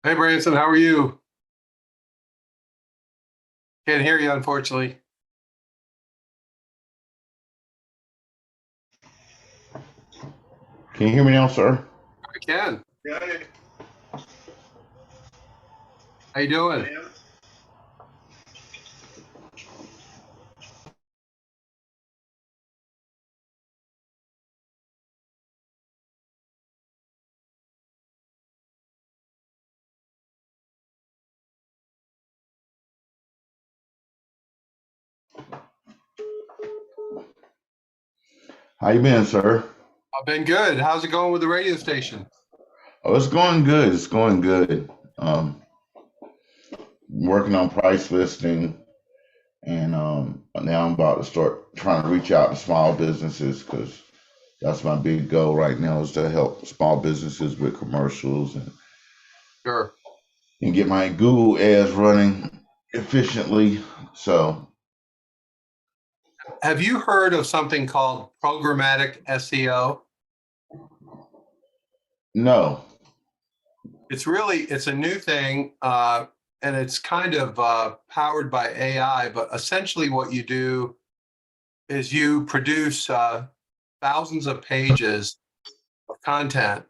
Hey Branson, how are you? Can't hear you, unfortunately. Can you hear me now, sir? I can. How you doing? How you been, sir? I've been good. How's it going with the radio station? Oh, it's going good. It's going good. Working on price listing, and now I'm about to start trying to reach out to small businesses because that's my big goal right now is to help small businesses with commercials Sure. and get my Google ads running efficiently. So, Have you heard of something called programmatic SEO? no. It's a new thing, and it's kind of powered by AI. But essentially, what you do is you produce thousands of pages of content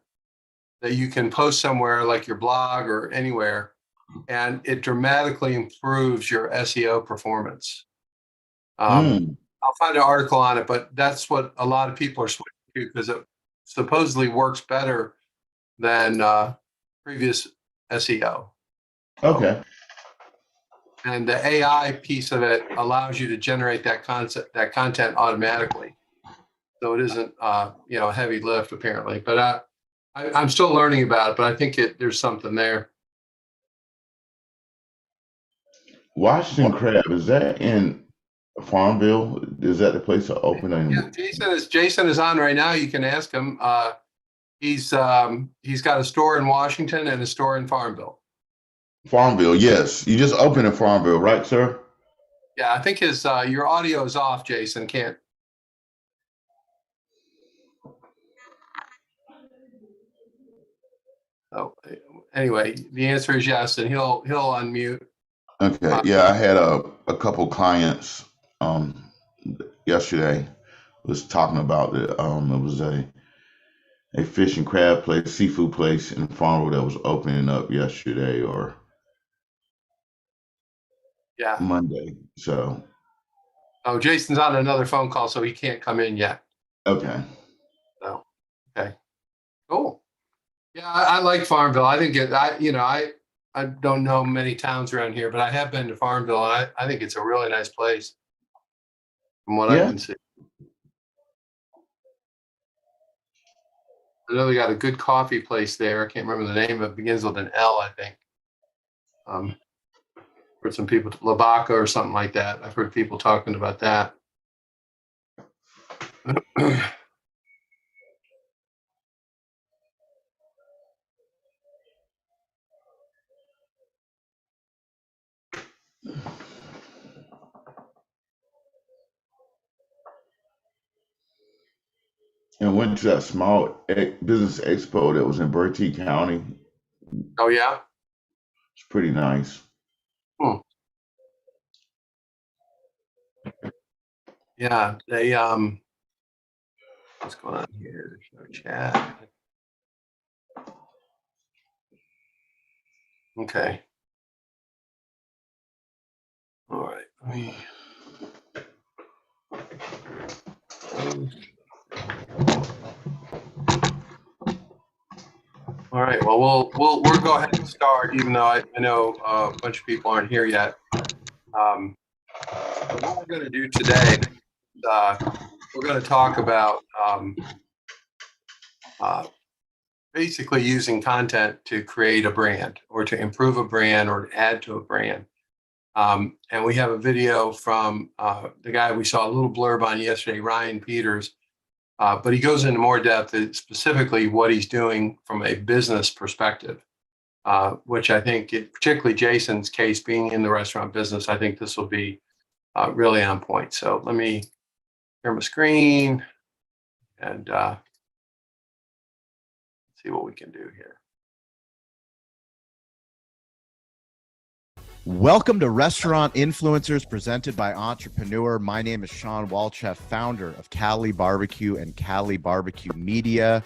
that you can post somewhere like your blog or anywhere, and it dramatically improves your SEO performance. Hmm. I'll find an article on it, but that's what a lot of people are switching to because it supposedly works better than previous SEO. So, Okay. and the AI piece of it allows you to generate that content automatically. So it isn't, a heavy lift apparently, but I'm still learning about it, but I think there's something there. Washington Crab, is that in Farmville? Is that the place to open? Yeah, Jason is on right now. You can ask him. He's got a store in Washington and a store in Farmville. Farmville, yes. You just opened in Farmville, right, sir? Yeah, I think his your audio is off, Jason. Can't. Oh, anyway, the answer is yes, and he'll unmute. Okay. Uh, Yeah, I had a couple clients um yesterday was talking about it was a fish and crab place, seafood place in Farmville that was opening up yesterday or yeah. Monday. So, Oh, Jason's on another phone call, so he can't come in yet. okay. So, okay, cool. Yeah, I like Farmville. I think it. I don't know many towns around here, but I have been to Farmville. And I think it's a really nice place from what I Yeah. can see. I know they got a good coffee place there. I can't remember the name of it. Begins with an L, I think. Um, heard some people, Lavaca or something like that. I've heard people talking about that. And went to that small business expo that was in Bertie County. Oh yeah. It's pretty nice. Hmm. Yeah. What's going on here? There's no chat. Okay. All right. All right. Well, we'll go ahead and start, even though I know a bunch of people aren't here yet. Um, so what we're going to do today, uh, we're going to talk about uh, basically using content to create a brand or to improve a brand or to add to a brand. And we have a video from the guy we saw a little blurb on yesterday, Ryan Peters, but he goes into more depth, specifically what he's doing from a business perspective, which I think, particularly Jason's case being in the restaurant business, I think this will be really on point. So let me share my screen and see what we can do here. Welcome to Restaurant Influencers presented by Entrepreneur. My name is Sean Walchef, founder of Cali Barbecue and Cali Barbecue Media.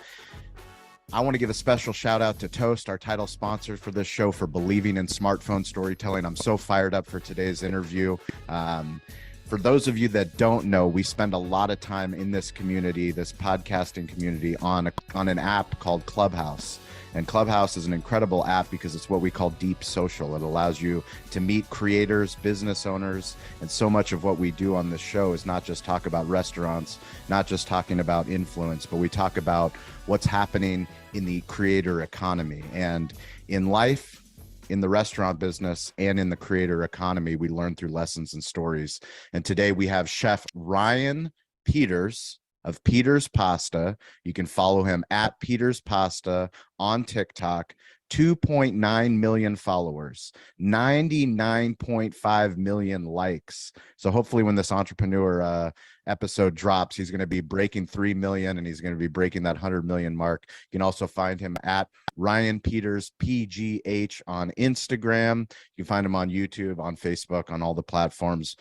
I want to give a special shout out to Toast, our title sponsor for this show, for believing in smartphone storytelling. I'm so fired up for today's interview. For those of you that don't know, we spend a lot of time in this community, this podcasting community, on an app called Clubhouse. And Clubhouse is an incredible app because it's what we call deep social. It allows you to meet creators, business owners, and so much of what we do on this show is not just talk about restaurants, not just talking about influence, but we talk about what's happening in the creator economy. And in life, in the restaurant business, and in the creator economy, we learn through lessons and stories. And today we have Chef Ryan Peters of Peters Pasta. You can follow him at Peters Pasta on TikTok. 2.9 million followers, 99.5 million likes. So hopefully when this entrepreneur episode drops, he's going to be breaking 3 million and he's going to be breaking that 100 million mark. You can also find him at Ryan Peters PGH on Instagram. You can find him on YouTube, on Facebook, on all the platforms.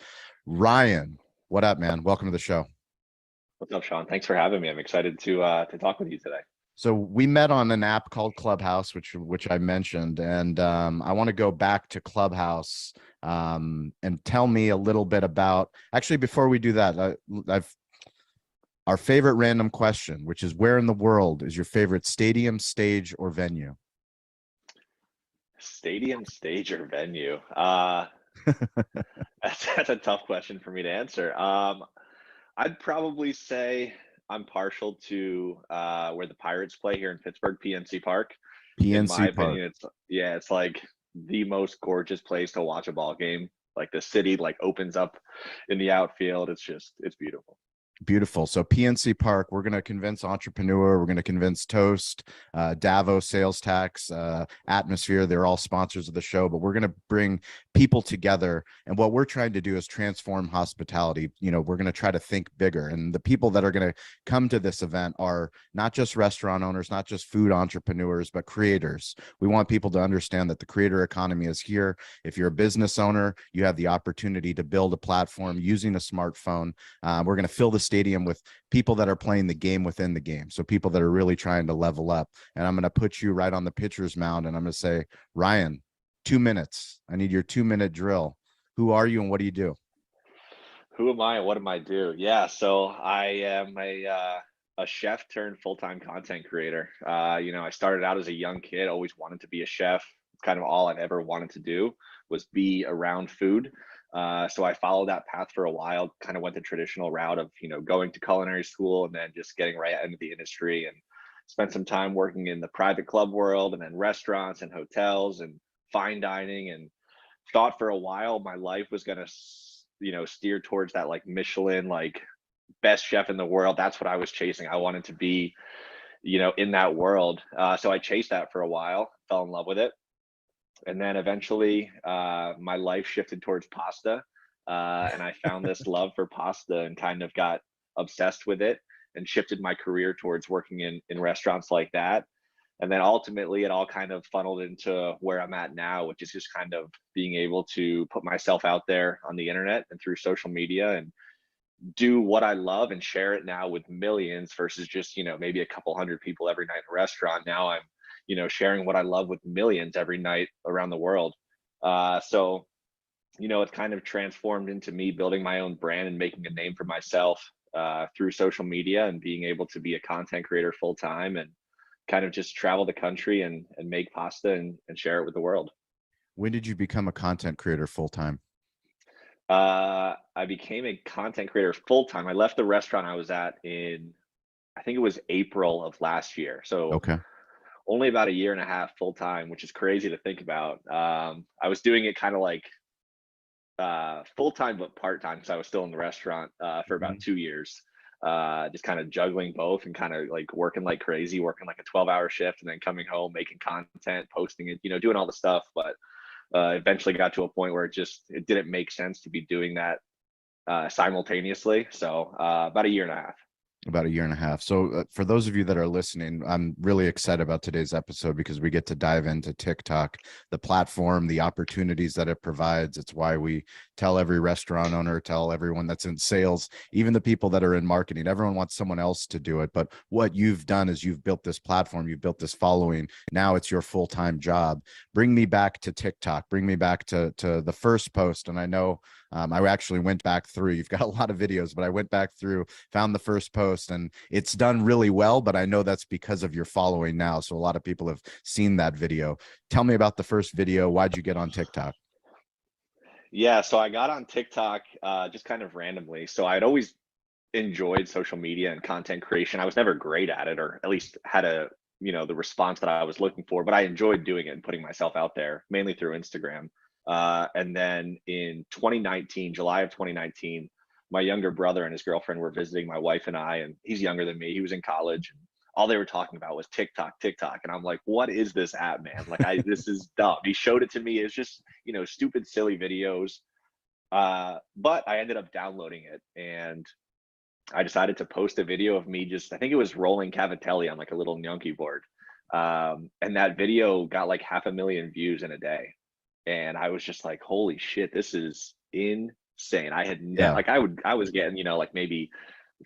Ryan, what up, man? Welcome to the show. What's up, Sean? Thanks for having me. I'm excited to talk with you today. So we met on an app called Clubhouse, which I mentioned, and I want to go back to Clubhouse and tell me a little bit about. Actually, before we do that, our favorite random question, which is, where in the world is your favorite stadium, stage, or venue? Stadium, stage, or venue? That's a tough question for me to answer. I'd probably say I'm partial to where the Pirates play here in Pittsburgh, PNC Park. In my opinion, it's like the most gorgeous place to watch a ball game. Like the city like opens up in the outfield. It's beautiful. Beautiful. So PNC Park, we're going to convince Entrepreneur, we're going to convince Toast, Davos, Sales Tax, Atmosphere. They're all sponsors of the show, but we're going to bring people together. And what we're trying to do is transform hospitality. You know, we're going to try to think bigger. And the people that are going to come to this event are not just restaurant owners, not just food entrepreneurs, but creators. We want people to understand that the creator economy is here. If you're a business owner, you have the opportunity to build a platform using a smartphone. We're going to fill the stadium with people that are playing the game within the game. So people that are really trying to level up. And I'm going to put you right on the pitcher's mound and I'm going to say, Ryan, 2 minutes. I need your 2-minute drill. Who are you and what do you do? Who am I and what do I do? Yeah, so I am a chef turned full-time content creator. I started out as a young kid, always wanted to be a chef. Kind of all I've ever wanted to do was be around food. So I followed that path for a while, kind of went the traditional route of, going to culinary school and then just getting right into the industry, and spent some time working in the private club world and then restaurants and hotels and fine dining, and thought for a while my life was going to, steer towards that like Michelin, like best chef in the world. That's what I was chasing. I wanted to be, in that world. So I chased that for a while, fell in love with it. And then eventually my life shifted towards pasta, and I found this love for pasta and kind of got obsessed with it and shifted my career towards working in restaurants like that. And then ultimately it all kind of funneled into where I'm at now, which is just kind of being able to put myself out there on the internet and through social media and do what I love and share it now with millions versus just, maybe a couple hundred people every night in a restaurant. Now I'm sharing what I love with millions every night around the world. So it's kind of transformed into me building my own brand and making a name for myself through social media and being able to be a content creator full time and kind of just travel the country and make pasta and share it with the world. When did you become a content creator full time? I became a content creator full time. I left the restaurant I was at in, I think it was April of last year. So okay. Only about a year and a half full time, which is crazy to think about. I was doing it kind of like full time, but part time, because I was still in the restaurant for about 2 years, just kind of juggling both and kind of like working like crazy, working like a 12-hour shift and then coming home, making content, posting it, doing all the stuff. But eventually got to a point where it didn't make sense to be doing that simultaneously. So about a year and a half. About a year and a half. So for those of you that are listening, I'm really excited about today's episode because we get to dive into TikTok, the platform, the opportunities that it provides. It's why we tell every restaurant owner, tell everyone that's in sales, even the people that are in marketing, everyone wants someone else to do it. But what you've done is you've built this platform, you've built this following. Now it's your full-time job. Bring me back to TikTok. Bring me back to the first post. And I know I actually went back through, you've got a lot of videos, but I went back through, found the first post, and it's done really well, but I know that's because of your following now. So a lot of people have seen that video. Tell me about the first video. Why'd you get on TikTok? Yeah, so I got on TikTok just kind of randomly. So I'd always enjoyed social media and content creation. I was never great at it, or at least had the response that I was looking for, but I enjoyed doing it and putting myself out there, mainly through Instagram. And then in 2019, July of 2019, my younger brother and his girlfriend were visiting my wife and I, and he's younger than me. He was in college, and all they were talking about was TikTok, TikTok. And I'm like, what is this app, man? Like, this is dumb. He showed it to me. It's just, stupid, silly videos. But I ended up downloading it, and I decided to post a video of me I think it was rolling cavatelli on like a little Nyonki board. And that video got like 500,000 views in a day. And I was just like, holy shit, this is insane. I had Yeah, like I was getting, like maybe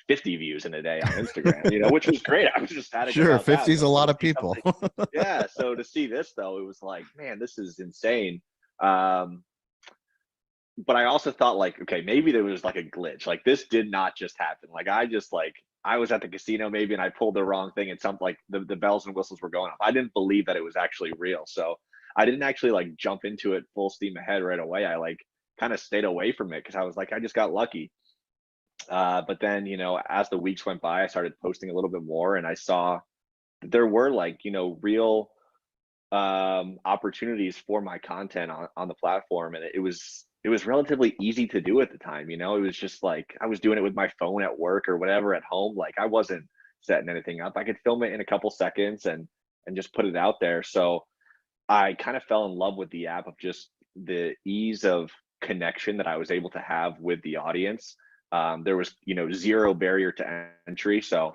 50 views in a day on Instagram, which was great. I was just static sure. about that. 50 is a So lot to of see people. something, yeah. So to see this though, it was like, man, this is insane. Um, but I also thought like, okay, maybe there was like a glitch. Like this did not just happen. Like I was at the casino maybe and I pulled the wrong thing and something like the bells and whistles were going off. I didn't believe that it was actually real. So I didn't actually like jump into it full steam ahead right away. I like kind of stayed away from it because I was like, I just got lucky. But then, as the weeks went by, I started posting a little bit more and I saw that there were like, real opportunities for my content on the platform, and it was relatively easy to do at the time. It was just like I was doing it with my phone at work or whatever at home. Like I wasn't setting anything up. I could film it in a couple seconds and just put it out there. So I kind of fell in love with the app of just the ease of connection that I was able to have with the audience. There was zero barrier to entry. So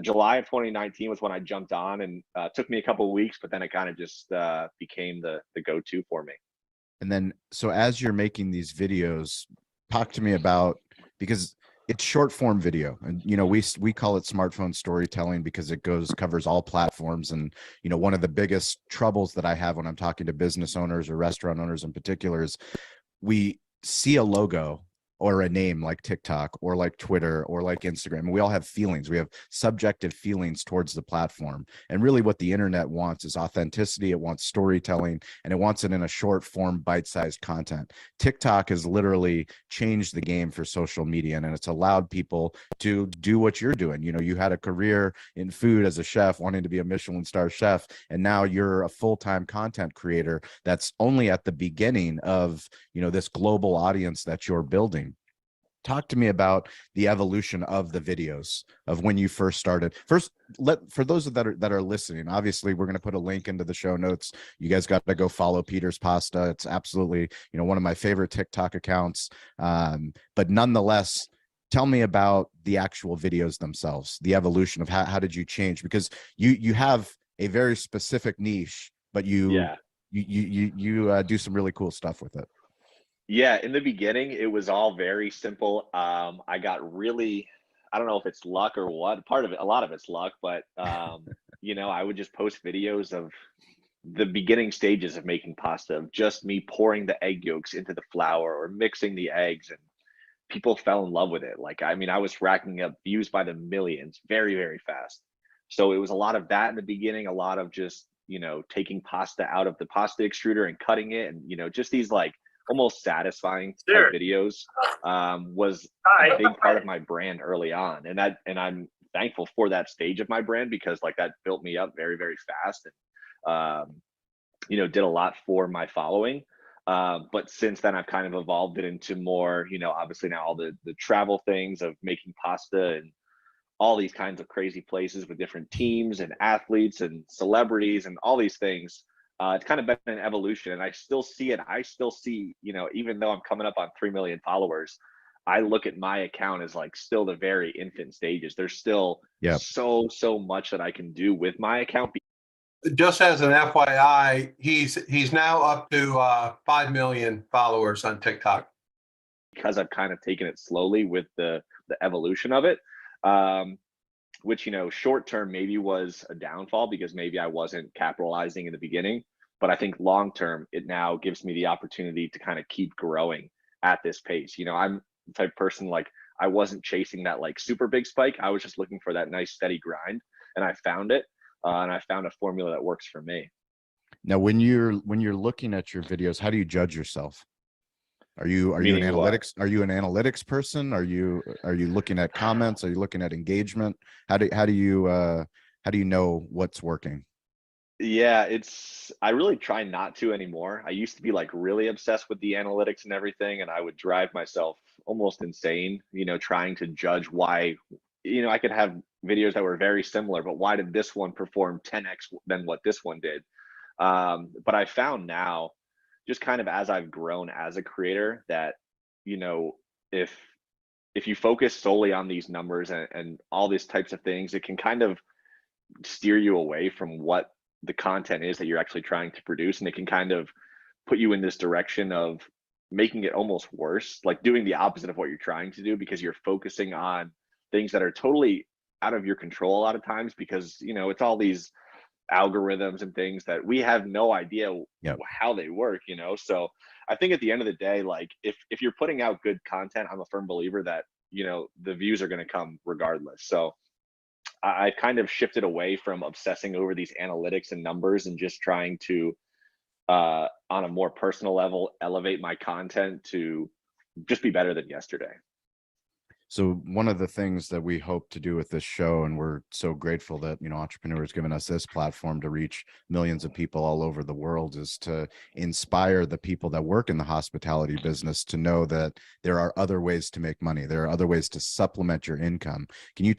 July of 2019 was when I jumped on, and took me a couple of weeks, but then it kind of just became the go-to for me. And then, so as you're making these videos, talk to me about, because it's short form video, and we call it smartphone storytelling because it covers all platforms. And one of the biggest troubles that I have when I'm talking to business owners or restaurant owners in particular is we see a logo or a name like TikTok or like Twitter or like Instagram. We all have feelings. We have subjective feelings towards the platform. And really what the internet wants is authenticity. It wants storytelling, and it wants it in a short form, bite-sized content. TikTok has literally changed the game for social media, and it's allowed people to do what you're doing. You had a career in food as a chef, wanting to be a Michelin star chef, and now you're a full-time content creator that's only at the beginning of, this global audience that you're building. Talk to me about the evolution of the videos of when you first started. First, for those that are listening, obviously we're going to put a link into the show notes. You guys got to go follow Peter's Pasta. It's absolutely, one of my favorite TikTok accounts. But nonetheless, tell me about the actual videos themselves, the evolution of how did you change? Because you have a very specific niche, but you do some really cool stuff with it. Yeah, in the beginning, it was all very simple. I got really, I don't know if it's luck or what. Part of it, a lot of it's luck, but I would just post videos of the beginning stages of making pasta, of just me pouring the egg yolks into the flour or mixing the eggs, and people fell in love with it. Like, I mean, I was racking up views by the millions very, very fast. So it was a lot of that in the beginning, a lot of just, taking pasta out of the pasta extruder and cutting it, and, just these like almost satisfying type videos was a big part of my brand early on. And I'm thankful for that stage of my brand, because like that built me up very, very fast, and did a lot for my following. But since then, I've kind of evolved it into more, obviously now all the travel things of making pasta and all these kinds of crazy places with different teams and athletes and celebrities and all these things. It's kind of been an evolution, and I still see it. I still see, even though I'm coming up on 3 million followers, I look at my account as like still the very infant stages. There's still Yep. so much that I can do with my account Just as an FYI, he's now up to 5 million followers on TikTok. because I've kind of taken it slowly with the evolution of it. Which, you know, short term maybe was a downfall because maybe I wasn't capitalizing in the beginning. But I think long term, it now gives me the opportunity to kind of keep growing at this pace. You know, I'm the type of person like I wasn't chasing that like super big spike. I was just looking for that nice steady grind, and I found it. And I found a formula that works for me. Now, when you're looking at your videos, how do you judge yourself? Are you an Meaning what? analytics? Are you an analytics person? Are you looking at comments? Are you looking at engagement? How do you know what's working? Yeah, I really try not to anymore. I used to be like really obsessed with the analytics and everything, and I would drive myself almost insane, you know, trying to judge why, you know, I could have videos that were very similar, but why did this one perform 10x than what this one did? But I found now, just kind of as I've grown as a creator, that, you know, if you focus solely on these numbers and all these types of things, it can kind of steer you away from what the content is that you're actually trying to produce, and it can kind of put you in this direction of making it almost worse, like doing the opposite of what you're trying to do, because you're focusing on things that are totally out of your control a lot of times, because, you know, it's all these algorithms and things that we have no idea Yep. how they work, you know. So I think at the end of the day, like if you're putting out good content, I'm a firm believer that, you know, the views are going to come regardless. So I kind of shifted away from obsessing over these analytics and numbers and just trying to, on a more personal level, elevate my content to just be better than yesterday. So one of the things that we hope to do with this show, and we're so grateful that, you know, Entrepreneur has given us this platform to reach millions of people all over the world, is to inspire the people that work in the hospitality business to know that there are other ways to make money. There are other ways to supplement your income. Can you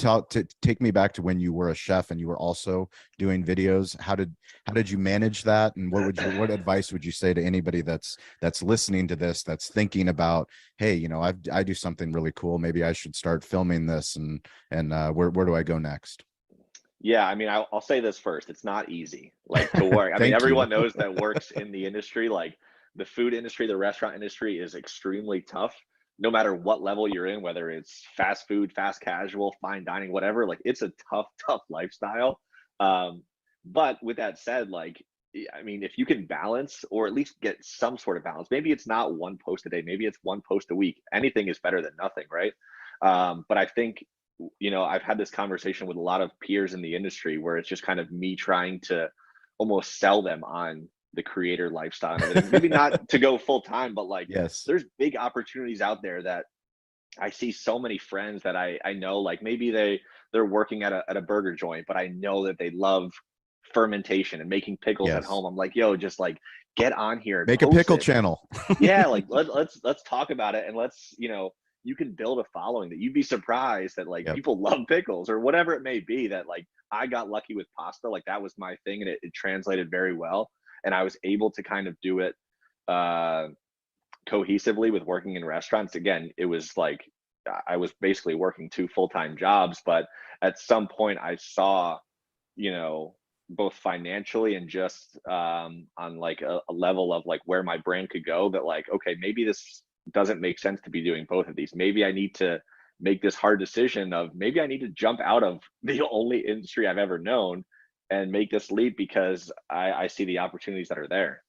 take me back to when you were a chef and you were also doing videos? How did you manage that? And what advice would you say to anybody that's listening to this, that's thinking about, hey, you know, I do something really cool. Maybe I should start filming this, and where do I go next? Yeah, I mean, I'll say this first. It's not easy, like, to work. I mean, Thank you. everyone knows that works in the industry, like the food industry, the restaurant industry is extremely tough. No matter what level you're in, whether it's fast food, fast casual, fine dining, whatever, like it's a tough lifestyle. Um, but with that said, like, I mean, if you can balance or at least get some sort of balance, maybe it's not one post a day, maybe it's one post a week. Anything is better than nothing, right? But I think, you know, I've had this conversation with a lot of peers in the industry where it's just kind of me trying to almost sell them on the creator lifestyle. And maybe not to go full time, but like Yes. there's big opportunities out there that I see so many friends that I know, like maybe they're working at a burger joint, but I know that they love fermentation and making pickles at Yes. home. I'm like, yo, just like get on here and Make a post pickle it. channel. Yeah, like let's talk about it, and let's, you know, you can build a following that you'd be surprised that like Yep. people love pickles or whatever it may be. That like I got lucky with pasta, like that was my thing, and it translated very well, and I was able to kind of do it uh cohesively with working in restaurants. Again, it was like I was basically working two full-time jobs, but at some point I saw, you know, both financially and just on like a level of like where my brand could go, that like, okay, maybe this doesn't make sense to be doing both of these. Maybe I need to make this hard decision of maybe I need to jump out of the only industry I've ever known and make this leap, because I see the opportunities that are there.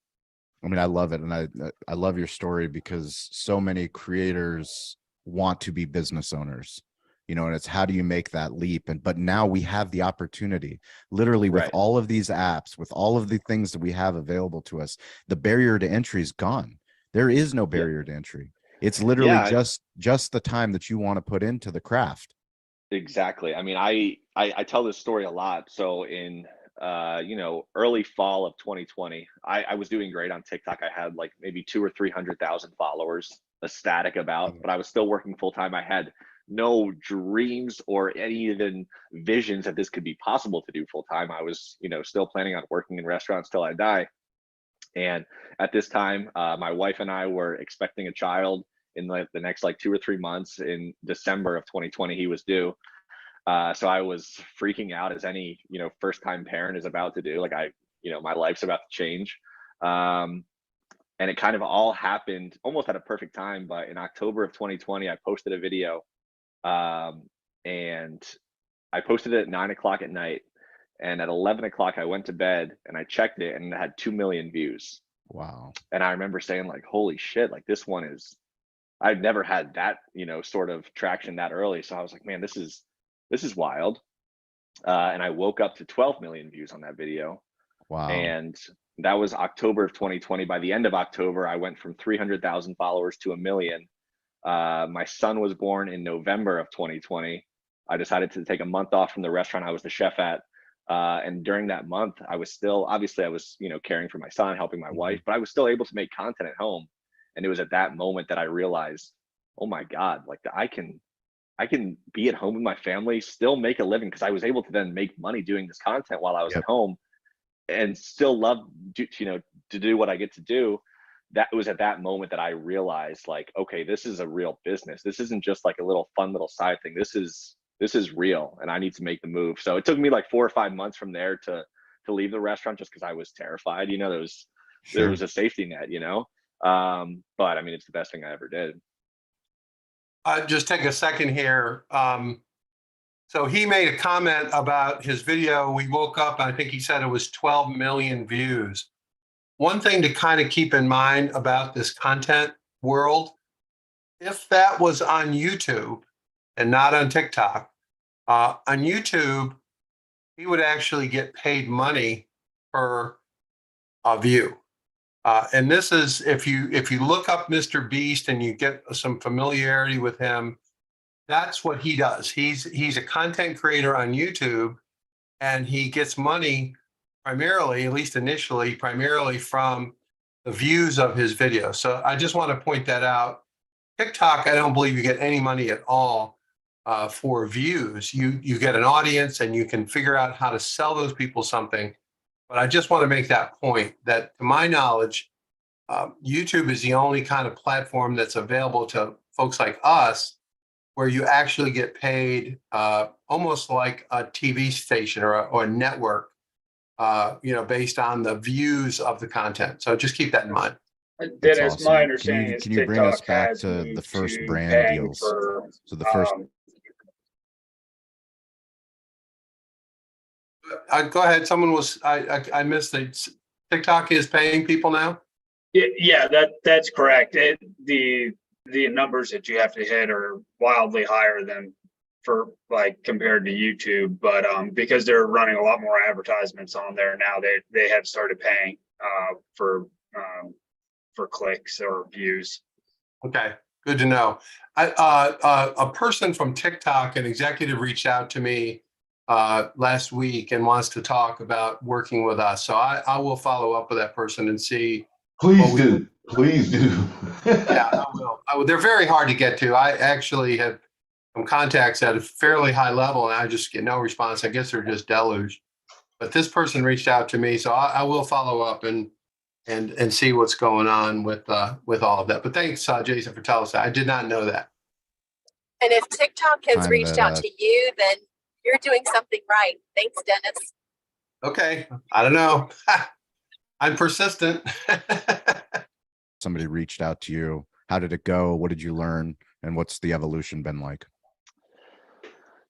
I mean, I love it. And I love your story, because so many creators want to be business owners, you know, and it's how do you make that leap? But now we have the opportunity, literally, with Right. all of these apps, with all of the things that we have available to us, the barrier to entry is gone. There is no barrier to entry. It's literally Yeah. just the time that you want to put into the craft. Exactly. I mean, I tell this story a lot. So in you know, early fall of 2020, I was doing great on TikTok. I had like maybe 2 or 300,000 followers, ecstatic about, but I was still working full time. I had no dreams or any even visions that this could be possible to do full time. I was, you know, still planning on working in restaurants till I die. And at this time, my wife and I were expecting a child, in like the next like 2 or 3 months. In December of 2020, he was due. So I was freaking out, as any, first time parent is about to do. Like my life's about to change. And it kind of all happened almost at a perfect time. But in October of 2020, I posted a video, and I posted it at 9 o'clock at night. And at 11 o'clock, I went to bed and I checked it, and it had 2 million views. Wow. And I remember saying, like, holy shit, like this one is, I've never had that, sort of traction that early. So I was like, man, this is wild. And I woke up to 12 million views on that video. Wow. And that was October of 2020. By the end of October, I went from 300,000 followers to 1 million. My son was born in November of 2020. I decided to take a month off from the restaurant I was the chef at. And during that month, I was still, obviously I was, caring for my son, helping my wife, but I was still able to make content at home. And it was at that moment that I realized, oh my God, like I can be at home with my family, still make a living, because I was able to then make money doing this content while I was Yep. at home, and still love to do what I get to do. That was at that moment that I realized, like, okay, this is a real business. This isn't just like a little fun little side thing. This is real, and I need to make the move. So it took me like 4 or 5 months from there to leave the restaurant, just because I was terrified. There Sure. was a safety net, but I mean, it's the best thing I ever did. Just take a second here. So he made a comment about his video. We woke up, I think he said it was 12 million views. One thing to kind of keep in mind about this content world, if that was on YouTube and not on TikTok, on YouTube, he would actually get paid money per view. And this is, if you look up Mr. Beast and you get some familiarity with him, that's what he does. He's a content creator on YouTube, and he gets money primarily, at least initially, primarily from the views of his videos. So I just want to point that out. TikTok, I don't believe you get any money at all for views. You get an audience, and you can figure out how to sell those people something. But I just want to make that point that, to my knowledge, YouTube is the only kind of platform that's available to folks like us, where you actually get paid almost like a TV station or a network, based on the views of the content. So just keep that in mind. That's Dennis, awesome. my understanding is Can you bring us TikTok back has to the moved first to brand paying deals? for, So the first, Go ahead. Someone was, I missed it. TikTok is paying people now? yeah, that's correct. The numbers that you have to hit are wildly higher than for like compared to YouTube, but because they're running a lot more advertisements on there now, they have started paying for clicks or views. Okay, good to know. A person from TikTok, an executive, reached out to me last week and wants to talk about working with us. So I will follow up with that person and see. Please do. Please do. Yeah, I will. They're very hard to get to. I actually have some contacts at a fairly high level, and I just get no response. I guess they're just deluged. But this person reached out to me, so I will follow up and see what's going on with all of that. But thanks, Jason, for telling us that. I did not know that. And if TikTok has Time reached to, out to you, then you're doing something right. Thanks, Dennis. Okay, I don't know. I'm persistent. somebody reached out to you. How did it go? What did you learn? And what's the evolution been like?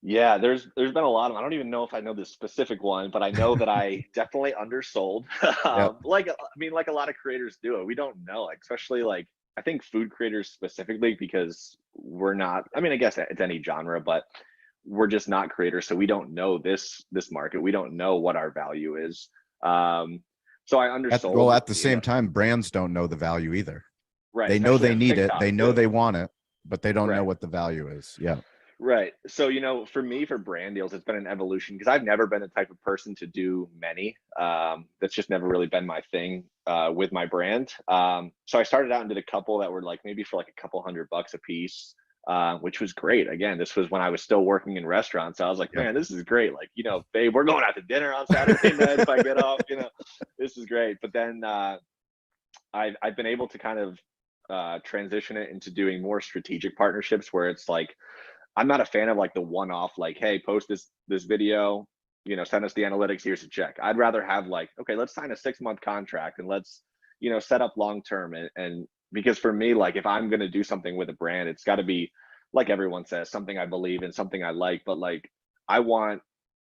Yeah, there's been a lot of, I don't even know if I know this specific one, but I know that I definitely undersold. Like a lot of creators do it. We don't know, like, especially like, I think food creators specifically, because we're not, I mean, I guess it's any genre, but we're just not creators. So we don't know this market. We don't know what our value is. So I undersold. Well, at the same time, brands don't know the value either. Right. They know especially they on need it. TikTok, They know too. they want it, but they don't know Right. what the value is. Yeah. Right. So, for me, for brand deals, it's been an evolution because I've never been the type of person to do many. That's just never really been my thing with my brand. So I started out and did a couple that were like maybe for like a couple $100 a piece, which was great. Again, this was when I was still working in restaurants. So I was like, man, this is great. Like, babe, we're going out to dinner on Saturday night if I get off, this is great. But then I've been able to kind of transition it into doing more strategic partnerships where it's like, I'm not a fan of like the one-off, like, hey, post this video, you know, send us the analytics, here's a check. I'd rather have like, okay, let's sign a 6-month contract and let's, you know, set up long term. And because for me, like if I'm gonna do something with a brand, it's got to be, like everyone says, something I believe in, something I like, but like I want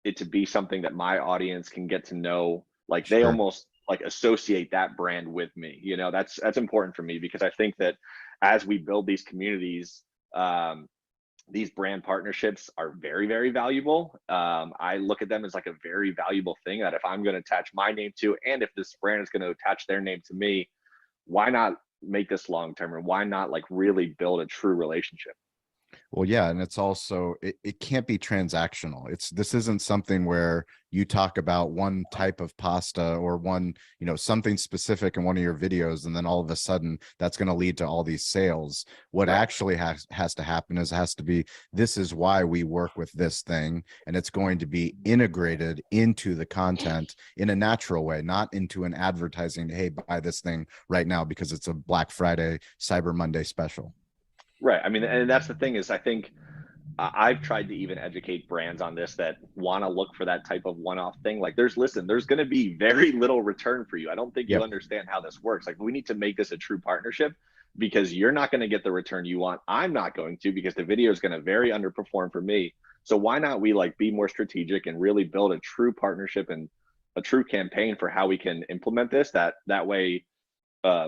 it to be something that my audience can get to know, like they Sure. almost like associate that brand with me. You know, that's important for me because I think that as we build these communities, these brand partnerships are very, very valuable. I look at them as like a very valuable thing that if I'm going to attach my name to, and if this brand is going to attach their name to me, why not make this long term, and why not like really build a true relationship? Well, yeah, and it's also it can't be transactional. This isn't something where you talk about one type of pasta or one, you know, something specific in one of your videos, and then all of a sudden that's going to lead to all these sales. What Right. actually has to happen is it has to be, this is why we work with this thing, and it's going to be integrated into the content in a natural way, not into an advertising, hey, buy this thing right now because it's a Black Friday, Cyber Monday special. Right. I mean, and that's the thing is I think I've tried to even educate brands on this that want to look for that type of one-off thing. Like there's going to be very little return for you. I don't think you Yep. understand how this works. Like we need to make this a true partnership because you're not going to get the return you want. I'm not going to, because the video is going to very underperform for me. So why not we like be more strategic and really build a true partnership and a true campaign for how we can implement this, that way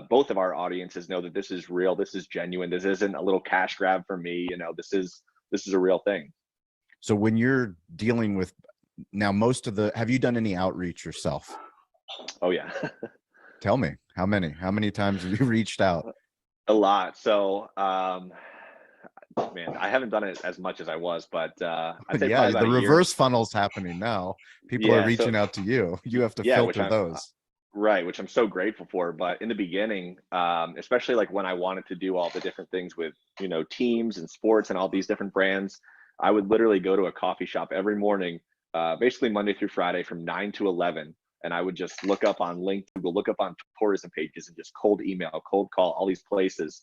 both of our audiences know that this is real, this is genuine, this isn't a little cash grab for me, you know, this is a real thing. So when you're dealing with now, have you done any outreach yourself? Oh yeah. Tell me, how many times have you reached out? A lot. So man, I haven't done it as much as I was, but I'd say Yeah, probably the about a year. reverse funnel's happening now. People are Yeah, so reaching out to you. You have to yeah, which filter those. right, which I'm so grateful for. But in the beginning, especially like when I wanted to do all the different things with, you know, teams and sports and all these different brands, I would literally go to a coffee shop every morning, basically Monday through Friday from 9 to 11. And I would just look up on LinkedIn, look up on tourism pages and just cold email, cold call all these places.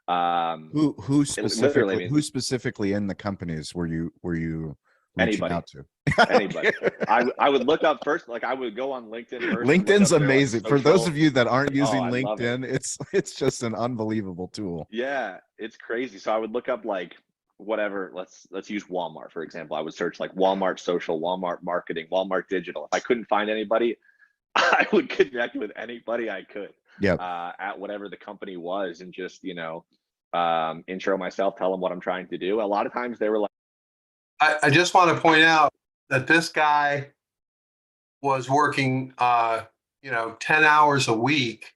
Who Literally, I mean, who specifically in the companies were you reaching anybody. out to? Anybody. I would look up first, like I would go on LinkedIn first. LinkedIn's Their, like, amazing. For those social. of you that aren't using I love it. LinkedIn, it's just an unbelievable tool. Yeah, it's crazy. So I would look up like whatever, let's use Walmart for example. I would search like Walmart social, Walmart marketing, Walmart digital. If I couldn't find anybody, I would connect with anybody I could. Yep. At whatever the company was, and just, you know, intro myself, tell them what I'm trying to do. A lot of times they were like, I just want to point out that this guy was working, 10 hours a week,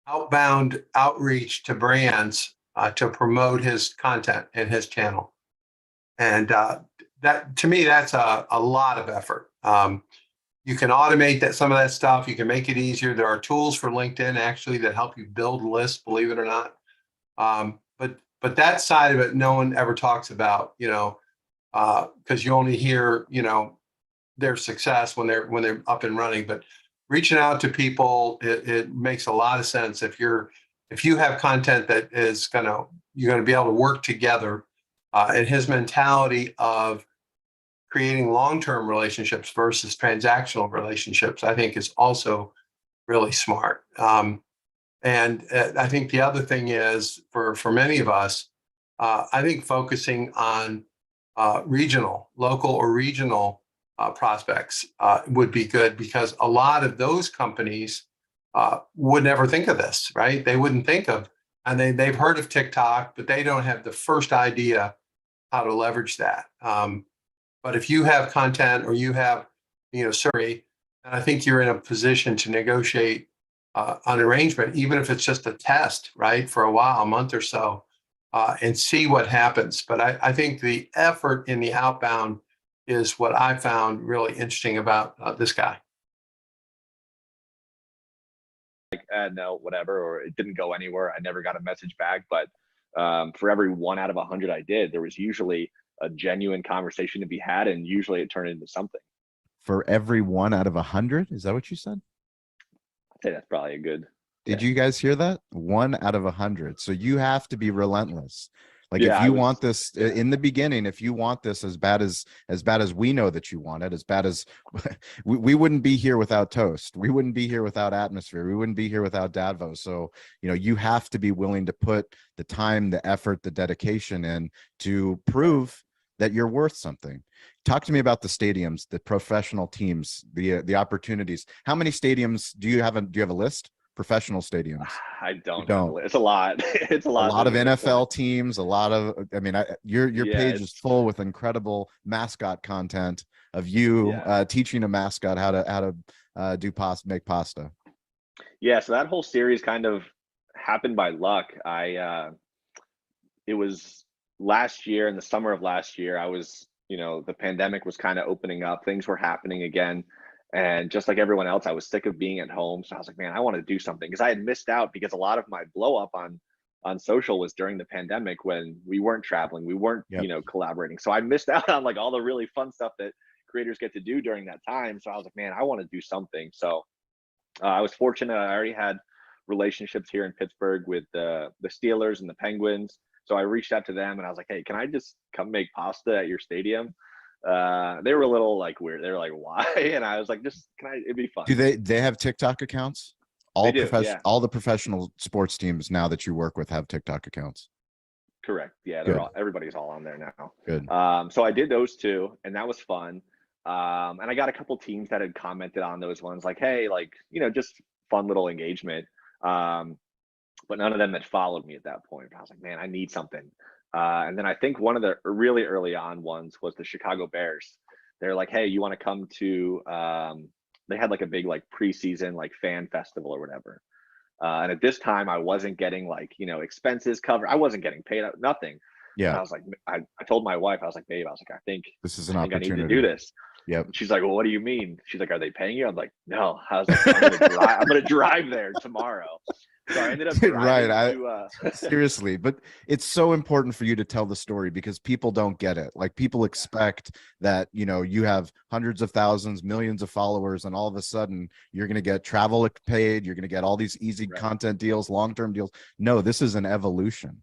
outbound outreach to brands to promote his content in his channel. And that, to me, that's a lot of effort. You can automate some of that stuff. You can make it easier. There are tools for LinkedIn actually that help you build lists, believe it or not. But that side of it, no one ever talks about, because you only hear, their success when they're up and running. But reaching out to people, it makes a lot of sense. If you have content that is you're gonna be able to work together, and his mentality of creating long-term relationships versus transactional relationships, I think is also really smart. And I think the other thing is for many of us, I think focusing on local or regional prospects would be good, because a lot of those companies would never think of this, right? They wouldn't think of, and they've heard of TikTok, but they don't have the first idea how to leverage that. But if you have content or you have, survey, and I think you're in a position to negotiate an arrangement, even if it's just a test, right, for a while, a month or so, and see what happens. But I think the effort in the outbound is what I found really interesting about this guy. like, no, whatever, or it didn't go anywhere. I never got a message back. But for every 1 out of 100 I did, there was usually a genuine conversation to be had, and usually it turned into something. For every 1 out of 100, is that what you said? I'd say that's probably a good Did Yeah. you guys hear that? 1 out of 100. So you have to be relentless. Like Yeah, if I you was, want this yeah. in the beginning, if you want this as bad as we know that you want it, as bad as we wouldn't be here without Toast. We wouldn't be here without Atmosphere. We wouldn't be here without Dadvo. So, you have to be willing to put the time, the effort, the dedication in to prove that you're worth something. Talk to me about the stadiums, the professional teams, the opportunities. How many stadiums do you have? Do you have a list? Professional stadiums. I You don't have a don't. list. It's a lot. It's a A lot. lot of There's a good point. NFL teams, a lot of, your Yeah, page is full with incredible mascot content of you yeah. teaching a mascot how to make pasta. Yeah, so that whole series kind of happened by luck. It was last year, in the summer of last year, I was, the pandemic was kind of opening up, things were happening again. And just like everyone else, I was sick of being at home. So I was like, man, I want to do something, because I had missed out, because a lot of my blow up on social was during the pandemic, when we weren't traveling, we weren't, Yep. collaborating. So I missed out on like all the really fun stuff that creators get to do during that time. So I was like, man, I want to do something. So I was fortunate. I already had relationships here in Pittsburgh with the Steelers and the Penguins. So I reached out to them and I was like, hey, can I just come make pasta at your stadium? They were a little like weird. They were like, why? And I was like, just can I? It'd be fun. Do they have TikTok accounts? They do, yeah. All the professional sports teams now that you work with have TikTok accounts. Correct. Yeah, Good. everybody's all on there now. Good. So I did those two, and that was fun. And I got a couple teams that had commented on those ones, like, hey, like, just fun little engagement. But none of them had followed me at that point. I was like, man, I need something. And then I think one of the really early on ones was the Chicago Bears. They're like, hey, you want to come to, they had like a big like preseason like fan festival or whatever. And at this time I wasn't getting like, expenses covered. I wasn't getting paid, nothing. And Yeah. I was like, I told my wife, I was like, babe, I was like, I think This is an I need opportunity. to do this. Yep. And she's like, well, what do you mean? She's like, are they paying you? I'm like, no. I was like, I'm gonna drive there tomorrow. So I ended up driving Right. Seriously, but it's so important for you to tell the story, because people don't get it. Like people expect that, you have hundreds of thousands, millions of followers, and all of a sudden you're going to get travel paid. You're going to get all these easy Right. content deals, long-term deals. No, this is an evolution.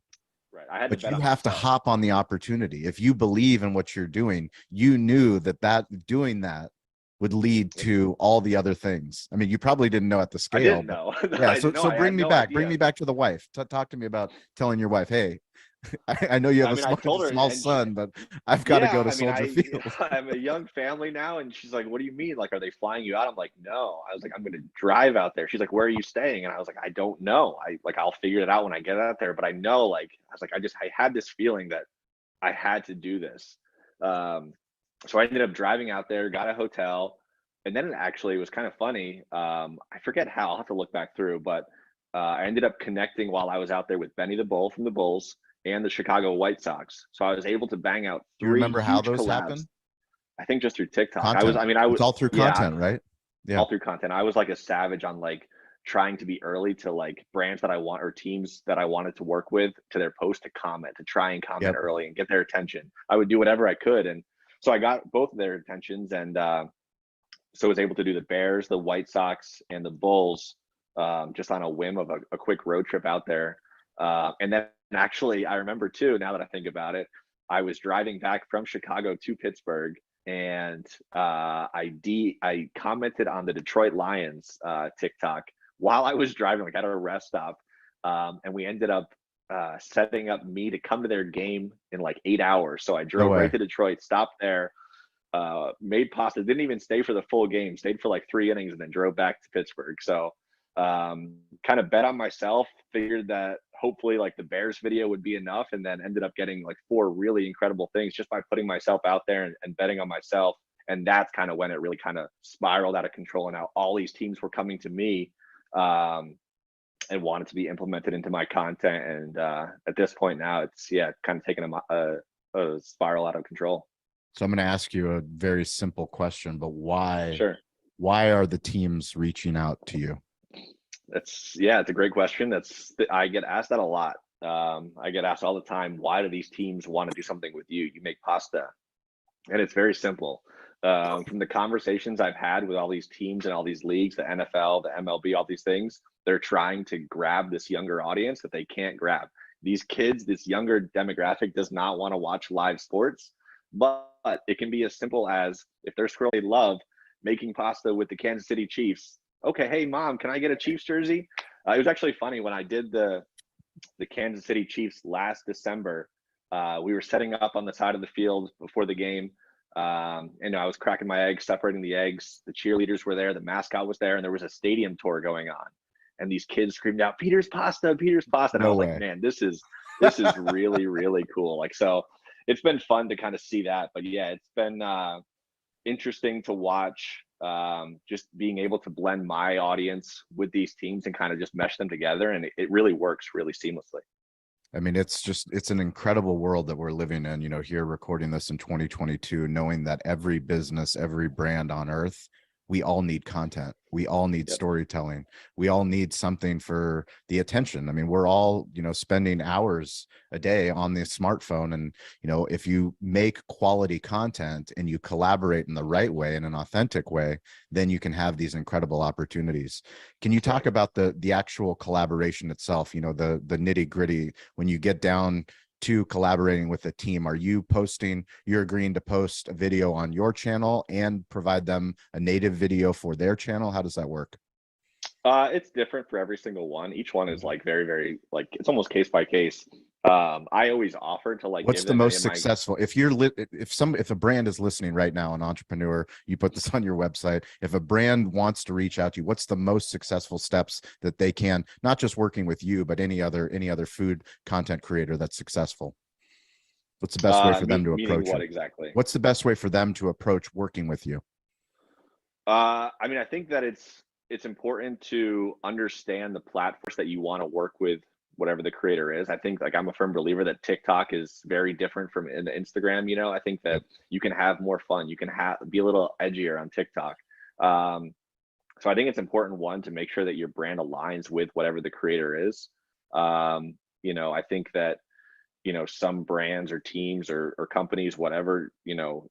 Right. I had But to bet you on have to myself. hop on the opportunity. If you believe in what you're doing, you knew that doing that would lead to all the other things. I mean, you probably didn't know at the I scale. didn't know. Yeah. I So had bring me no back. Bring idea. me back to the wife. Talk to me about telling your wife, hey, I know you have I told her, small and son, but I've got to go to I mean, Soldier Field. I'm a young family now, and she's like, what do you mean? Like, are they flying you out? I'm like, no. I was like, I'm going to drive out there. She's like, where are you staying? And I was like, I don't know. I'll figure it out when I get out there. But I know, like, I was like, I had this feeling that I had to do this. So I ended up driving out there, got a hotel, and then it was kind of funny. I forget how. I'll have to look back through, but I ended up connecting while I was out there with Benny the Bull from the Bulls and the Chicago White Sox. So I was able to bang out Do you 3 remember how huge those collabs. happen? I think just through TikTok. Content. I was It's all through yeah, content, right? Yeah. all through content. I was like a savage on like trying to be early to like brands that I want, or teams that I wanted to work with, to their post, to comment, to try and comment Yep. early and get their attention. I would do whatever I could. And so I got both of their attentions, and so I was able to do the Bears, the White Sox, and the Bulls just on a whim of a quick road trip out there. And then actually, I remember too, now that I think about it, I was driving back from Chicago to Pittsburgh, and I commented on the Detroit Lions TikTok while I was driving, like at a rest stop, and we ended up setting up me to come to their game in like 8 hours. So I drove right to Detroit, stopped there, made pasta, didn't even stay for the full game, stayed for like 3 innings, and then drove back to Pittsburgh. So kind of bet on myself, figured that hopefully like the Bears video would be enough, and then ended up getting like 4 really incredible things just by putting myself out there and betting on myself. And that's kind of when it really kind of spiraled out of control, and now all these teams were coming to me and wanted to be implemented into my content. And at this point now, it's kind of taken a spiral out of control. So I'm going to ask you a very simple question, but why? Sure. Why are the teams reaching out to you? It's a great question. I get asked that a lot. I get asked all the time, why do these teams want to do something with you? You make pasta. And it's very simple. From the conversations I've had with all these teams and all these leagues, the NFL, the MLB, all these things, they're trying to grab this younger audience that they can't grab. These kids, this younger demographic does not want to watch live sports, but it can be as simple as if they're scrolling, they love making pasta with the Kansas City Chiefs. Okay, hey mom, can I get a Chiefs jersey? It was actually funny when I did the Kansas City Chiefs last December. We were setting up on the side of the field before the game. And I was cracking my eggs, separating the eggs. The cheerleaders were there, the mascot was there, and there was a stadium tour going on. And these kids screamed out, "Peter's Pasta, Peter's Pasta." And I was like, man, this is really, really cool. Like, so it's been fun to kind of see that. But yeah, it's been interesting to watch, just being able to blend my audience with these teams and kind of just mesh them together. And it really works really seamlessly. I mean, it's an incredible world that we're living in, you know, here recording this in 2022, knowing that every business, every brand on earth, we all need content. We all need storytelling. We all need something for the attention. I mean, we're all, you know, spending hours a day on the smartphone. And, you know, if you make quality content and you collaborate in the right way, in an authentic way, then you can have these incredible opportunities. Can you talk about the actual collaboration itself, you know, the nitty gritty, when you get down to collaborating with a team? Are you you're agreeing to post a video on your channel and provide them a native video for their channel? How does that work? It's different for every single one. Each one is like very, very, like, it's almost case by case. I always offer to like, what's the most successful? If a brand is listening right now, an entrepreneur, you put this on your website. If a brand wants to reach out to you, what's the most successful steps that they can, not just working with you, but any other food content creator that's successful? What's the best way for them to approach what it? exactly? What's the best way for them to approach working with you? I mean, I think that it's important to understand the platforms that you want to work with, whatever the creator is. I think, like, I'm a firm believer that TikTok is very different from in the Instagram. You know, I think that you can have more fun. You can be a little edgier on TikTok. So I think it's important, one, to make sure that your brand aligns with whatever the creator is. You know, I think that, you know, some brands or teams or companies, whatever, you know,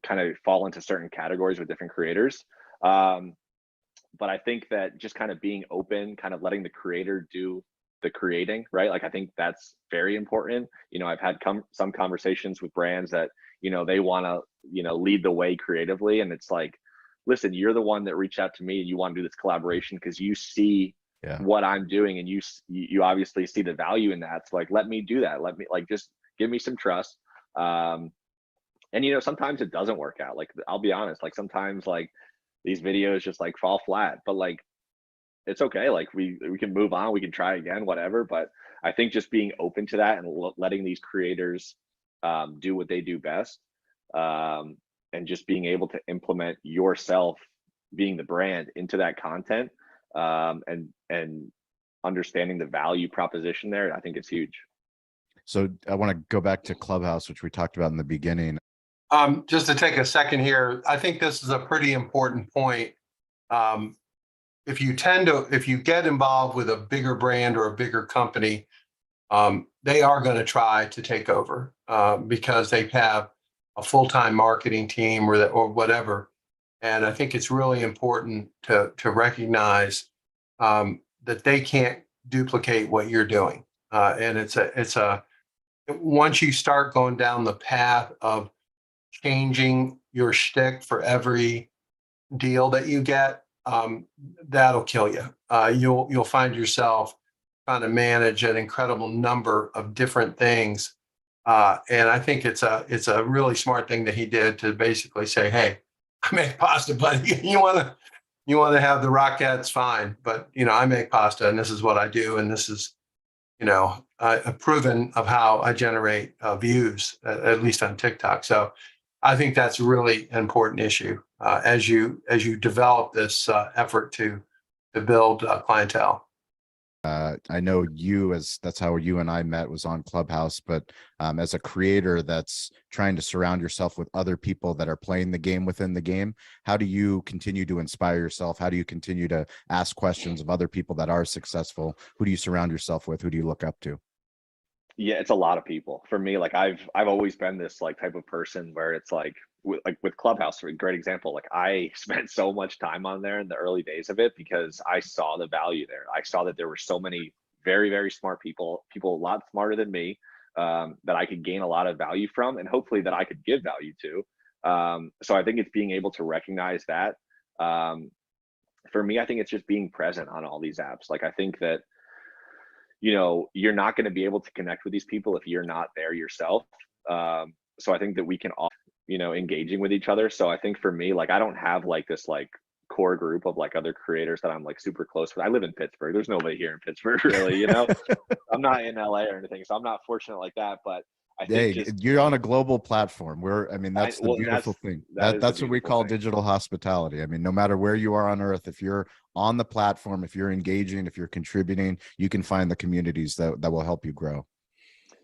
kind of fall into certain categories with different creators. But I think that just kind of being open, kind of letting the creator do the creating, right? Like, I think that's very important. You know, I've had some conversations with brands that, you know, they want to, you know, lead the way creatively. And it's like, listen, you're the one that reached out to me and you want to do this collaboration because you see what I'm doing and you obviously see the value in that. So, like, let me do that. Let me, like, just give me some trust. And, you know, sometimes it doesn't work out. Like, I'll be honest, like, sometimes, like, these videos just like fall flat, but like, it's okay. Like, we can move on, we can try again, whatever. But I think just being open to that and letting these creators do what they do best, and just being able to implement yourself, being the brand, into that content, and understanding the value proposition there, I think it's huge. So I want to go back to Clubhouse, which we talked about in the beginning. Just to take a second here, I think this is a pretty important point. If you get involved with a bigger brand or a bigger company, they are going to try to take over because they have a full-time marketing team or whatever. And I think it's really important to recognize that they can't duplicate what you're doing. And once you start going down the path of changing your shtick for every deal that you get, that'll kill you. You'll find yourself trying to manage an incredible number of different things. And I think it's a really smart thing that he did to basically say, hey, I make pasta, buddy. You want to have the Rockettes, fine. But, you know, I make pasta and this is what I do. And this is, you know, proven of how I generate views, at least on TikTok. So I think that's really an important issue as you develop this effort to build clientele. I know that's how you and I met, was on Clubhouse, but as a creator that's trying to surround yourself with other people that are playing the game within the game, how do you continue to inspire yourself? How do you continue to ask questions of other people that are successful? Who do you surround yourself with? Who do you look up to? Yeah, it's a lot of people. For me, like, I've always been this like type of person where it's like, with Clubhouse, a great example. Like I spent so much time on there in the early days of it because I saw the value there. I saw that there were so many very, very smart people a lot smarter than me, that I could gain a lot of value from, and hopefully that I could give value to. So I think it's being able to recognize that. For me, I think it's just being present on all these apps. Like I think that, you know, you're not going to be able to connect with these people if you're not there yourself. So I think that we can all, you know, engaging with each other. So I think for me, like I don't have like this like core group of like other creators that I'm like super close with. I live in Pittsburgh. There's nobody here in Pittsburgh really, you know. I'm not in LA or anything, so I'm not fortunate like that. But I think Hey, just you're on a global platform. I mean, that's the well, beautiful thing. that is the That's what we beautiful call thing. digital hospitality. I mean, no matter where you are on earth, if you're on the platform, if you're engaging, if you're contributing, you can find the communities that will help you grow.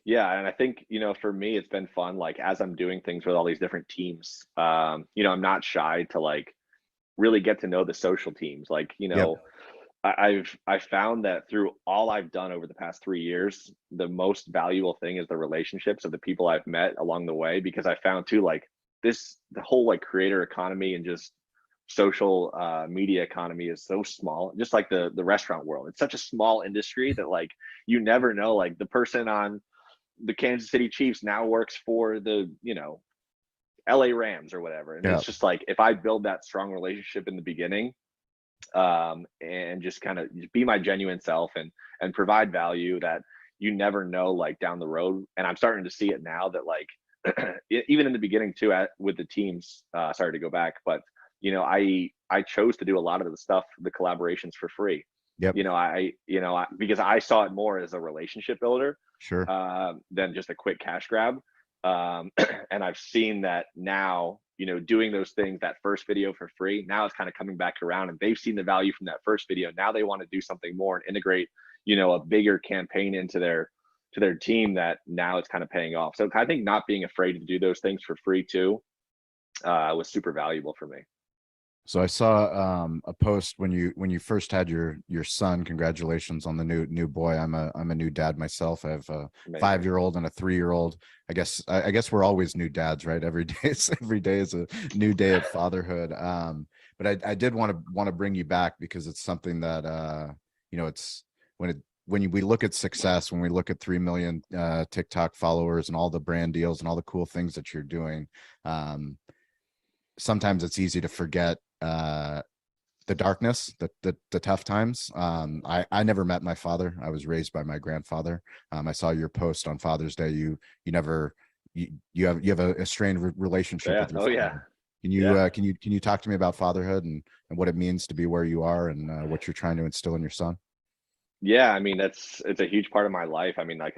Yeah, and I think, you know, for me, it's been fun. Like as I'm doing things with all these different teams, you know, I'm not shy to like really get to know the social teams. Like, you Yep. know, I found that through all I've done over the past 3 years, the most valuable thing is the relationships of the people I've met along the way. Because I found too, like the whole like creator economy and just social media economy is so small. Just like the restaurant world, it's such a small industry that like you never know. Like the person on the Kansas City Chiefs now works for the, you know, LA Rams or whatever. And Yeah. it's just like if I build that strong relationship in the beginning, and just kind of be my genuine self and provide value, that you never know like down the road. And I'm starting to see it now that like even in the beginning too with the teams, sorry to go back, but you know, I chose to do a lot of the stuff, the collaborations for free. Yep. You know, because I saw it more as a relationship builder Sure. than just a quick cash grab. And I've seen that now, you know, doing those things, that first video for free, now it's kind of coming back around and they've seen the value from that first video. Now they want to do something more and integrate, you know, a bigger campaign into their team, that now it's kind of paying off. So I think not being afraid to do those things for free too, was super valuable for me. So I saw a post when you first had your son. Congratulations on the new boy. I'm a new dad myself. I have a Amazing. 5-year-old and a 3-year-old. I guess we're always new dads, right? Every day is a new day of fatherhood. But I did want to bring you back because it's something that you know, it's when we look at success, when we look at 3 million TikTok followers and all the brand deals and all the cool things that you're doing, sometimes it's easy to forget the darkness, the tough times. I never met my father. I was raised by my grandfather. I saw your post on Father's Day. You have a strained relationship Yeah. with your Oh father. yeah. Can you talk to me about fatherhood and what it means to be where you are and what you're trying to instill in your son? Yeah, I mean it's a huge part of my life. I mean, like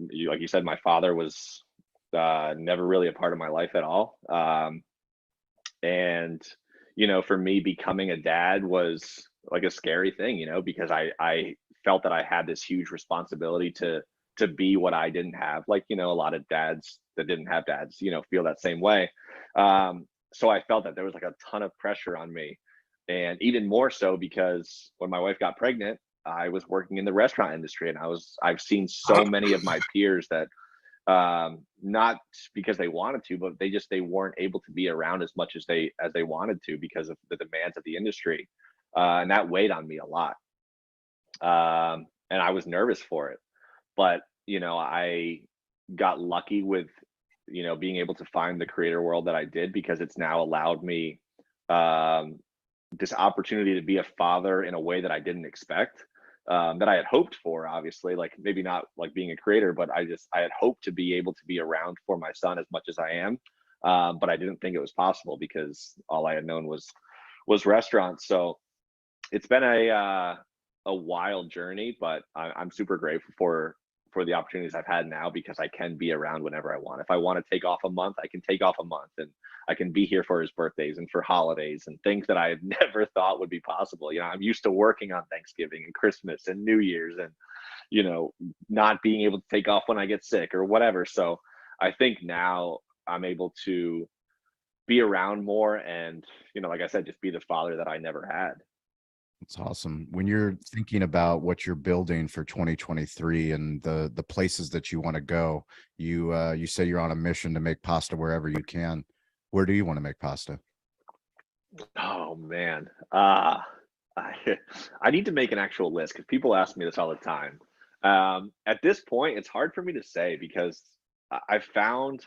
you said, my father was never really a part of my life at all. And you know, for me, becoming a dad was like a scary thing, you know, because I felt that I had this huge responsibility to be what I didn't have. Like, you know, a lot of dads that didn't have dads, you know, feel that same way. So I felt that there was like a ton of pressure on me, and even more so because when my wife got pregnant, I was working in the restaurant industry, and I've seen so many of my peers that not because they wanted to, but they weren't able to be around as much as they wanted to because of the demands of the industry, and that weighed on me a lot. And I was nervous for it, but you know, I got lucky with, you know, being able to find the creator world that I did, because it's now allowed me this opportunity to be a father in a way that I didn't expect, that I had hoped for, obviously, like maybe not like being a creator, but I had hoped to be able to be around for my son as much as I am. But I didn't think it was possible because all I had known was restaurants. So it's been a wild journey, but I'm super grateful for the opportunities I've had now, because I can be around whenever I want. If I want to take off a month, I can take off a month, and I can be here for his birthdays and for holidays and things that I never thought would be possible. You know, I'm used to working on Thanksgiving and Christmas and New Year's, and, you know, not being able to take off when I get sick or whatever. So I think now I'm able to be around more and, you know, like I said, just be the father that I never had. It's awesome. When you're thinking about what you're building for 2023 and the places that you want to go, you say you're on a mission to make pasta wherever you can. Where do you want to make pasta? Oh man. I, I need to make an actual list because people ask me this all the time. At this point, it's hard for me to say because I've found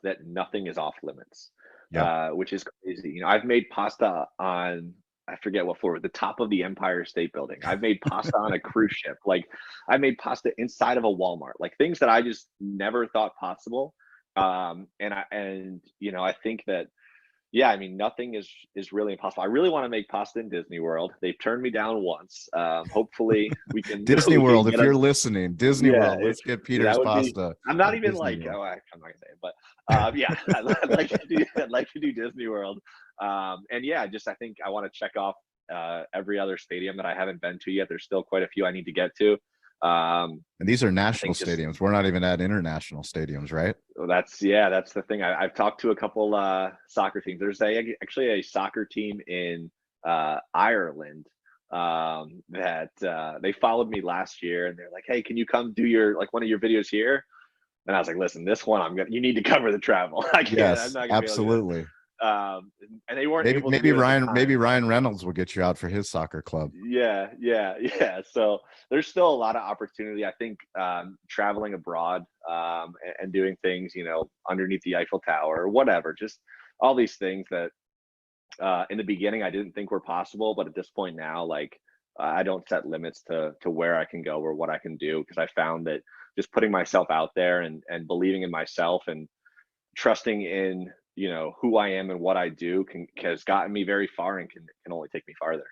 that nothing is off limits, Yeah. which is crazy. You know, I've made pasta on, I forget what floor, the top of the Empire State Building. I've made pasta on a cruise ship. Like I made pasta inside of a Walmart, like things that I just never thought possible. And you know, I think that yeah, I mean, nothing is really impossible. I really want to make pasta in Disney World. They've turned me down once. Hopefully we can Disney we can World, if get a you're listening, Disney yeah, World, let's get Peter's that would be. pasta I'm not at even Disney like, World. oh, I'm not gonna say it, but yeah, I'd like to do Disney World. And yeah, just I think I want to check off every other stadium that I haven't been to yet. There's still quite a few I need to get to. And these are I national think just stadiums. We're not even at international stadiums, right? that's yeah, that's the thing. I've talked to a couple soccer teams. There's actually a soccer team in Ireland that they followed me last year, and they're like, "Hey, can you come do your like one of your videos here?" And I was like, "Listen, this one you need to cover the travel. I can't. I'm Yes, not gonna be able to do it." absolutely. And they weren't Maybe able to do it at the Maybe time. Ryan Reynolds will get you out for his soccer club. Yeah. So there's still a lot of opportunity. I think traveling abroad and doing things, you know, underneath the Eiffel Tower or whatever, just all these things that in the beginning I didn't think were possible, but at this point now, like I don't set limits to where I can go or what I can do because I found that just putting myself out there and believing in myself and trusting in you know who I am and what I do has gotten me very far and can only take me farther.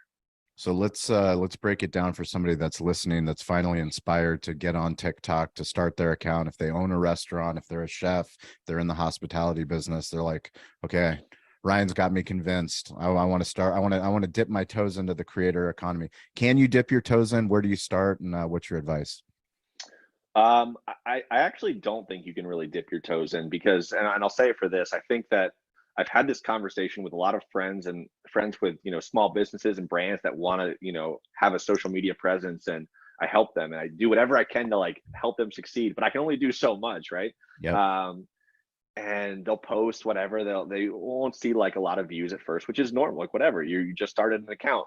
So let's break it down for somebody that's listening, that's finally inspired to get on TikTok, to start their account. If they own a restaurant, if they're a chef, they're in the hospitality business, they're like, okay, Ryan's got me convinced. I want to start. I want to dip my toes into the creator economy. Can you dip your toes in? Where do you start? And what's your advice? I actually don't think you can really dip your toes in because, and I'll say it for this, I think that I've had this conversation with a lot of friends and friends with, you know, small businesses and brands that want to, you know, have a social media presence and I help them and I do whatever I can to like help them succeed, but I can only do so much, right? Yep. Um, and they'll post whatever, they won't see like a lot of views at first, which is normal, like whatever, you just started an account,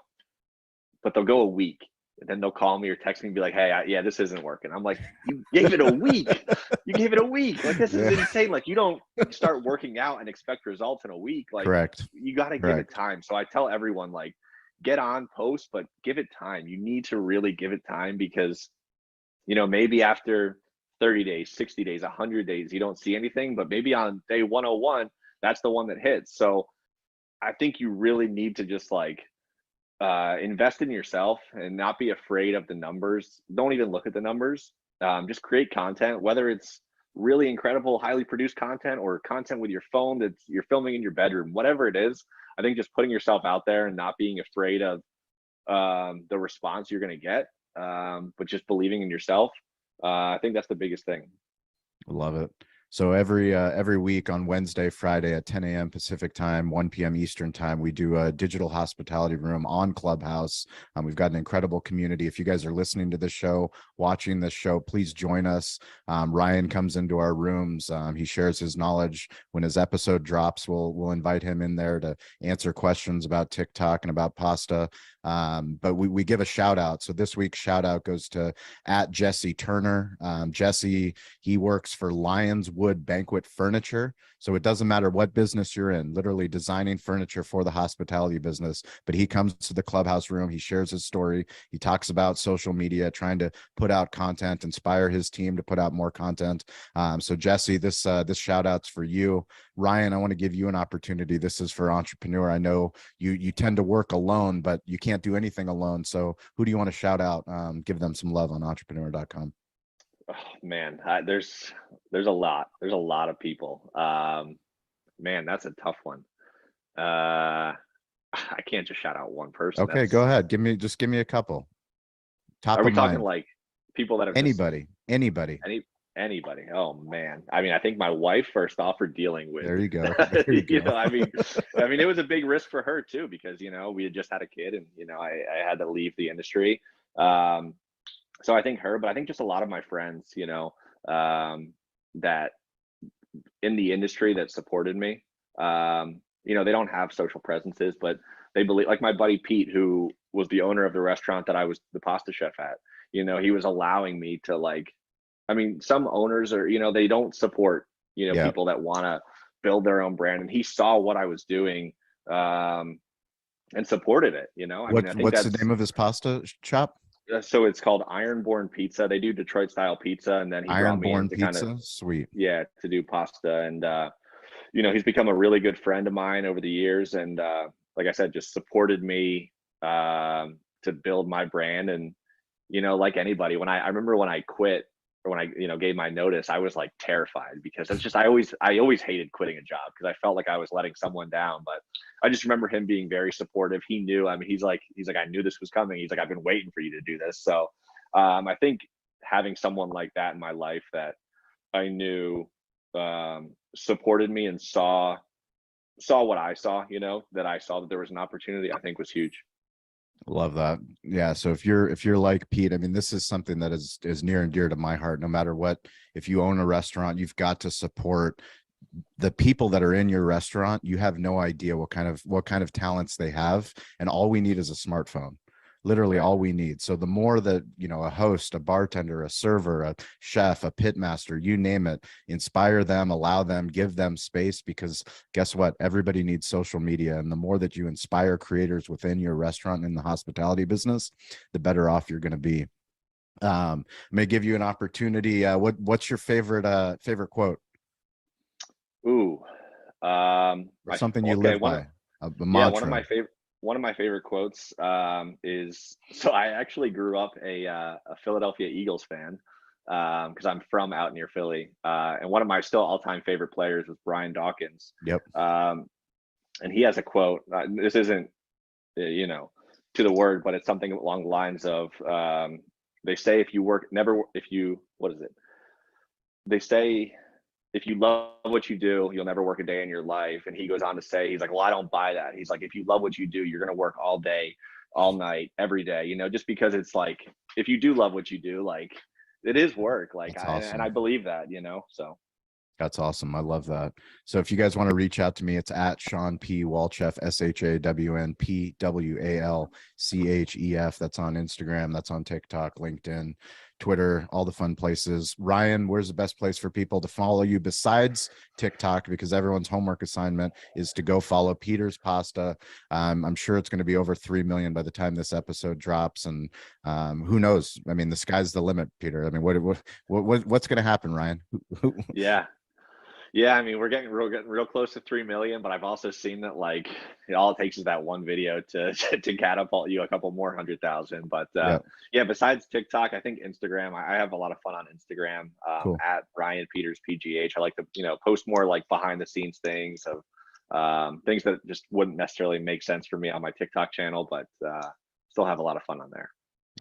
but they'll go a week and then they'll call me or text me and be like, "Hey, yeah, this isn't working." I'm like, "You gave it a week. You gave it a week. Like this is Yeah. insane. Like you don't start working out and expect results in a week. Like Correct. you got to give it Correct. time." So I tell everyone like, get on post, but give it time. You need to really give it time because you know maybe after 30 days, 60 days, 100 days, you don't see anything, but maybe on day 101, that's the one that hits. So I think you really need to just like invest in yourself and not be afraid of the numbers. Don't even look at the numbers. Just create content, whether it's really incredible, highly produced content or content with your phone that you're filming in your bedroom, whatever it is. I think just putting yourself out there and not being afraid of the response you're going to get, but just believing in yourself. I think that's the biggest thing. Love it. So every week on Wednesday, Friday at 10 a.m. Pacific time, 1 p.m. Eastern time, we do a digital hospitality room on Clubhouse. We've got an incredible community. If you guys are listening to this show, watching this show, please join us. Ryan comes into our rooms. He shares his knowledge. When his episode drops, we'll invite him in there to answer questions about TikTok and about pasta. But we give a shout out. So this week's shout out goes to @Jesse Turner. Jesse, he works for Lions Wood Banquet Furniture. So it doesn't matter what business you're in, literally designing furniture for the hospitality business. But he comes to the Clubhouse room, he shares his story, he talks about social media, trying to put out content, inspire his team to put out more content. So Jesse, this shout out's for you. Ryan, I want to give you an opportunity. This is for entrepreneur. I know you tend to work alone, but you can't do anything alone. So who do you want to shout out? Give them some love on entrepreneur.com. Oh, man, there's a lot. There's a lot of people. Man, that's a tough one. I can't just shout out one person. Okay, go ahead. Give me a couple. Top Are we of talking mind. like people that have Anybody. anybody? Oh man. I mean, I think my wife first off for dealing with. There you go. There you You go. know, I mean, it was a big risk for her too because you know we had just had a kid and you know I had to leave the industry. So I think her, but I think just a lot of my friends, you know, that in the industry that supported me. You know, they don't have social presences, but they believe, like my buddy Pete, who was the owner of the restaurant that I was the pasta chef at, you know, he was allowing me to like, I mean, some owners are, you know, they don't support, you know, Yeah. people that want to build their own brand. And he saw what I was doing, and supported it, you know. I mean, I think What's the that's name of his pasta shop? so it's called Ironborn Pizza. They do Detroit style pizza, and then he brought me in Ironborn to kind of, Pizza. Sweet. yeah, to do pasta. And you know, he's become a really good friend of mine over the years, and like I said, just supported me to build my brand. And you know, like anybody, when I remember when I quit, or when I, you know, gave my notice, I was like terrified, because it's just, I always hated quitting a job, because I felt like I was letting someone down. But I just remember him being very supportive. He knew, I mean, he's like, I knew this was coming. He's like, I've been waiting for you to do this. So I think having someone like that in my life that I knew supported me and saw what I saw, you know, that I saw that there was an opportunity, I think was huge. Love that. Yeah. So if you're like Pete, I mean, this is something that is near and dear to my heart. No matter what, if you own a restaurant, you've got to support the people that are in your restaurant. You have no idea what kind of talents they have, and all we need is a smartphone. Literally all we need. So the more that, you know, a host, a bartender, a server, a chef, a pit master, you name it, inspire them, allow them, give them space, because guess what? Everybody needs social media. And the more that you inspire creators within your restaurant in the hospitality business, the better off you're going to be. I'm going to give you an opportunity. What's your favorite quote? Ooh, Or something you live by, a yeah, mantra. one of my favorite quotes is, so I actually grew up a Philadelphia Eagles fan, because I'm from out near Philly, and one of my still all-time favorite players was Brian Dawkins. Yep. And he has a quote. This isn't, you know, to the word, but it's something along the lines of, they say what is it? They say, if you love what you do, you'll never work a day in your life. And he goes on to say, he's like, well, I don't buy that. He's like, if you love what you do, you're going to work all day, all night, every day, you know, just because it's like, if you do love what you do, like it is work. Like, That's awesome. and I believe that, you know, so. That's awesome. I love that. So if you guys want to reach out to me, it's at Sean P. Walchef, ShawnPWalchef. That's on Instagram. That's on TikTok, LinkedIn, Twitter, all the fun places. Ryan, where's the best place for people to follow you besides TikTok? Because everyone's homework assignment is to go follow Peter's Pasta. I'm sure it's going to be over 3 million by the time this episode drops. And who knows? I mean, the sky's the limit, Peter. I mean, what's going to happen, Ryan? Yeah, I mean, we're getting real close to 3 million, but I've also seen that like all it takes is that one video to catapult you a couple more 100,000. But yeah, besides TikTok, I think Instagram. I have a lot of fun on Instagram, Cool. at Ryan Peters PGH. I like to, you know, post more like behind the scenes things of things that just wouldn't necessarily make sense for me on my TikTok channel, but still have a lot of fun on there.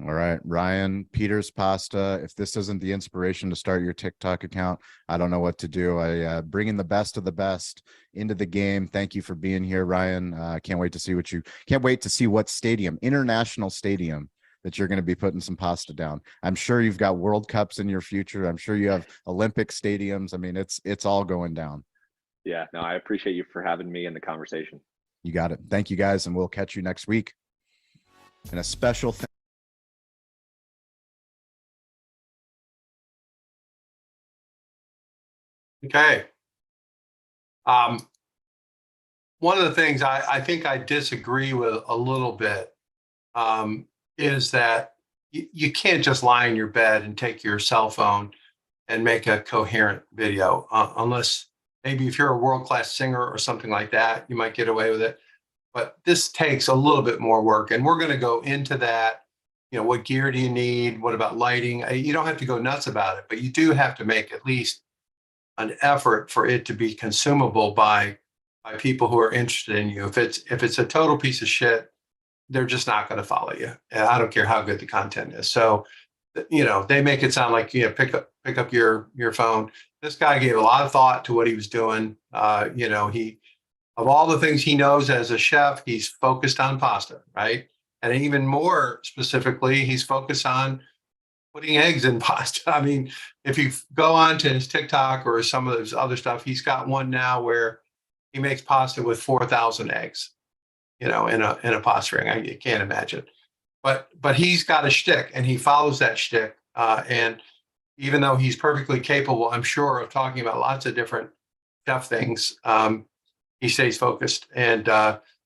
All right, Ryan, Peter's Pasta. If this isn't the inspiration to start your TikTok account, I don't know what to do. Bringing the best of the best into the game. Thank you for being here, Ryan. Can't wait to see what stadium, international stadium, that you're going to be putting some pasta down. I'm sure you've got World Cups in your future. I'm sure you have Olympic stadiums. I mean, it's all going down. Yeah, no, I appreciate you for having me in the conversation. You got it. Thank you, guys, and we'll catch you next week. And a special thank Okay. One of the things I think I disagree with a little bit is that you can't just lie in your bed and take your cell phone and make a coherent video, unless maybe if you're a world-class singer or something like that, you might get away with it. But this takes a little bit more work, and we're going to go into that. You know, what gear do you need? What about lighting? You don't have to go nuts about it, but you do have to make at least an effort for it to be consumable by people who are interested in you. If it's a total piece of shit, they're just not going to follow you. And I don't care how good the content is. So, you know, they make it sound like, you know, pick up your phone. This guy gave a lot of thought to what he was doing. You know, of all the things he knows as a chef, he's focused on pasta, right? And even more specifically, he's focused on putting eggs in pasta. I mean, if you go on to his TikTok or some of his other stuff, he's got one now where he makes pasta with 4,000 eggs, in a pasta ring. I can't imagine. But he's got a shtick, and he follows that shtick. And even though he's perfectly capable, I'm sure, of talking about lots of different chef things, he stays focused. And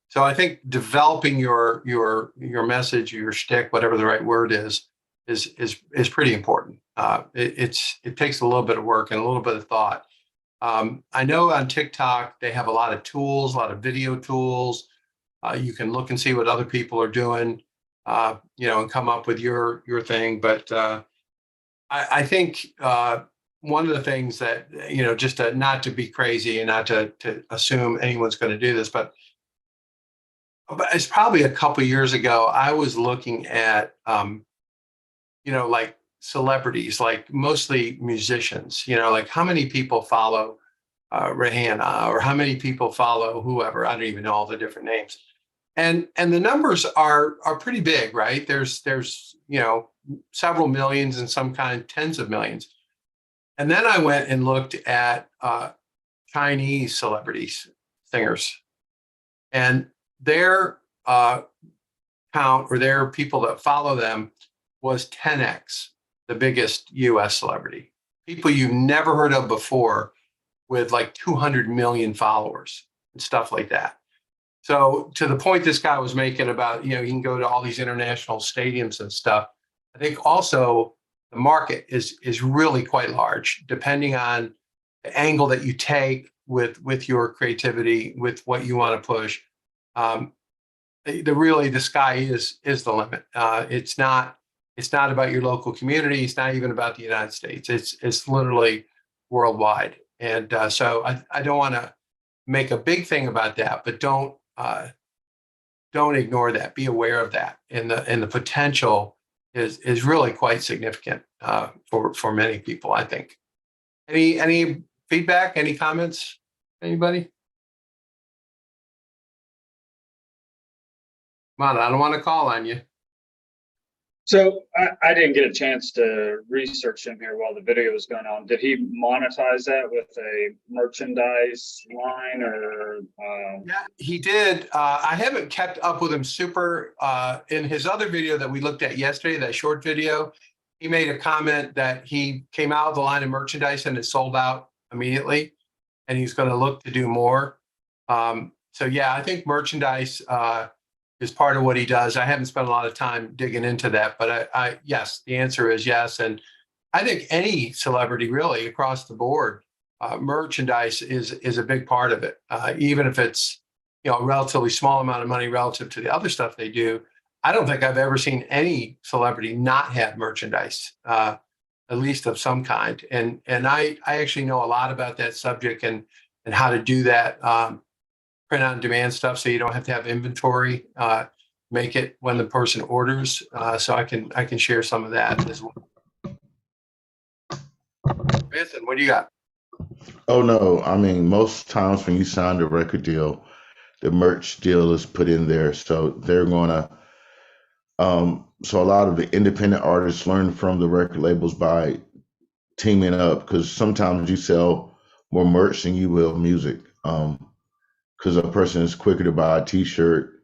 so I think developing your message, your shtick, whatever the right word is pretty important. It takes a little bit of work and a little bit of thought. I know on TikTok they have a lot of tools, a lot of video tools. You can look and see what other people are doing, and come up with your thing. But I think one of the things that, just not to be crazy and not to assume anyone's going to do this, but it's probably a couple of years ago, I was looking at, like celebrities, like mostly musicians, like how many people follow Rihanna, or how many people follow whoever. I don't even know all the different names. And the numbers are pretty big, right? There's several millions, and some kind tens of millions. And then I went and looked at Chinese celebrities, singers, and their count, or their people that follow them, was 10x the biggest US celebrity. People you've never heard of before, with like 200 million followers and stuff like that. So to the point this guy was making about, you can go to all these international stadiums and stuff, I think also the market is really quite large, depending on the angle that you take with your creativity, with what you want to push. The sky is the limit. It's not about your local community. It's not even about the United States. It's literally worldwide. And so I don't want to make a big thing about that, but don't ignore that. Be aware of that, and the potential is really quite significant for many people, I think. Any feedback? Any comments? Anybody? Come on, I don't want to call on you. So I didn't get a chance to research him here while the video was going on. Did he monetize that with a merchandise line, or? Yeah, he did. I haven't kept up with him super. In his other video that we looked at yesterday, that short video, he made a comment that he came out with a line of merchandise and it sold out immediately, and he's going to look to do more. So yeah, I think merchandise is part of what he does. I haven't spent a lot of time digging into that, but yes, the answer is yes. And I think any celebrity really across the board, merchandise is a big part of it. Even if it's, a relatively small amount of money relative to the other stuff they do. I don't think I've ever seen any celebrity not have merchandise, at least of some kind. And I actually know a lot about that subject and how to do that. Print on demand stuff, so you don't have to have inventory. Make it when the person orders. So I can share some of that as well. Vincent, what do you got? Oh no, I mean, most times when you sign the record deal, the merch deal is put in there, so they're gonna. So a lot of the independent artists learn from the record labels by teaming up, because sometimes you sell more merch than you will music. Because a person is quicker to buy a T-shirt,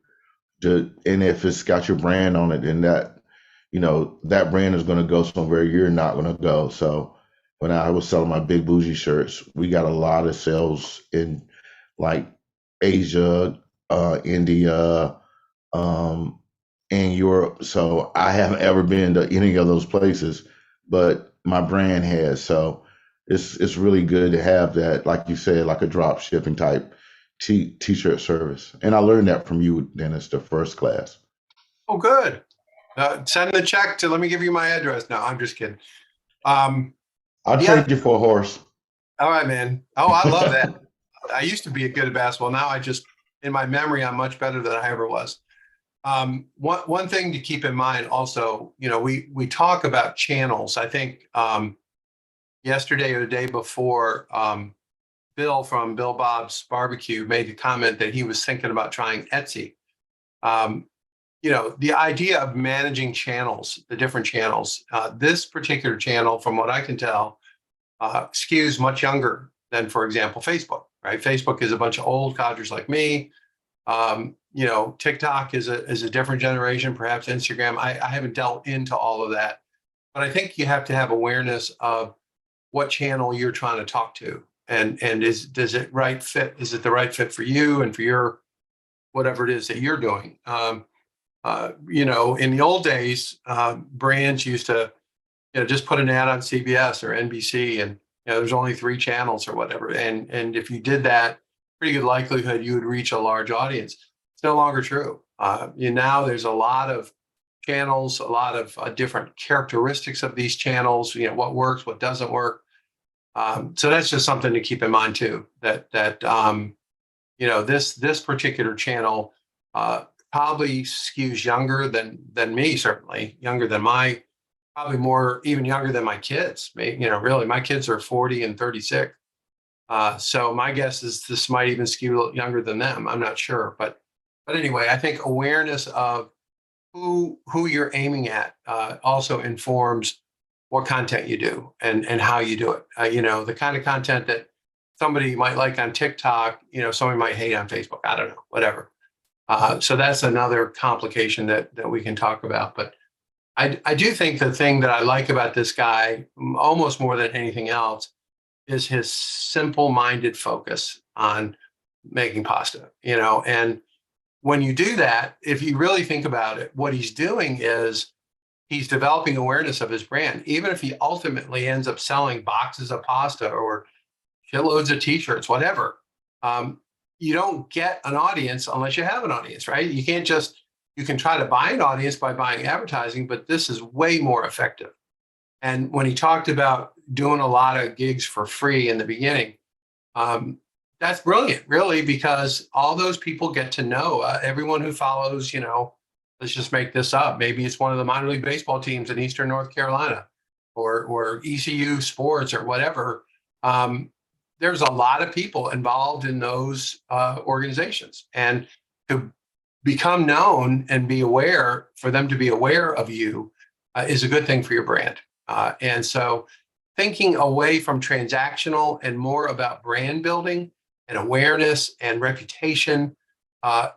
and if it's got your brand on it, then that brand is going to go somewhere you're not going to go. So when I was selling my Big Bougie shirts, we got a lot of sales in like Asia, India, and Europe. So I haven't ever been to any of those places, but my brand has. So it's really good to have that, like you said, like a drop shipping type T-shirt service. And I learned that from you, Dennis, the first class. Oh, good. Send the check let me give you my address. No, I'm just kidding. I'll trade you for a horse. All right, man. Oh, I love that. I used to be good at basketball. Now in my memory, I'm much better than I ever was. One thing to keep in mind also, we talk about channels. I think yesterday or the day before, Bill from Bill Bob's Barbecue made the comment that he was thinking about trying Etsy. The idea of managing channels, the different channels, this particular channel, from what I can tell, skews much younger than, for example, Facebook. right? Facebook is a bunch of old codgers like me. TikTok is a different generation, perhaps Instagram. I haven't dealt into all of that, but I think you have to have awareness of what channel you're trying to talk to, and does it right fit? Is it the right fit for you and for your whatever it is that you're doing? In the old days, brands used to, just put an ad on CBS or NBC, and there's only 3 channels or whatever, and if you did that, pretty good likelihood you would reach a large audience. It's no longer true. Now there's a lot of channels, a lot of different characteristics of these channels. What works, what doesn't work. So that's just something to keep in mind too. That this particular channel probably skews younger than me, certainly younger than probably more, even younger than my kids. Really, my kids are 40 and 36. So my guess is this might even skew younger than them. I'm not sure, but anyway, I think awareness of who you're aiming at also informs what content you do and how you do it. The kind of content that somebody might like on TikTok, somebody might hate on Facebook. I don't know, whatever. So that's another complication that we can talk about. But I do think the thing that I like about this guy almost more than anything else is his simple-minded focus on making pasta, and when you do that, if you really think about it, what he's doing is he's developing awareness of his brand. Even if he ultimately ends up selling boxes of pasta or shitloads of t-shirts, whatever, you don't get an audience unless you have an audience, right? You can try to buy an audience by buying advertising, but this is way more effective. And when he talked about doing a lot of gigs for free in the beginning, that's brilliant, really, because all those people get to know everyone who follows, let's just make this up. Maybe it's one of the minor league baseball teams in Eastern North Carolina or ECU sports or whatever. There's a lot of people involved in those organizations, and to become known and be aware, for them to be aware of you is a good thing for your brand. And so thinking away from transactional and more about brand building and awareness and reputation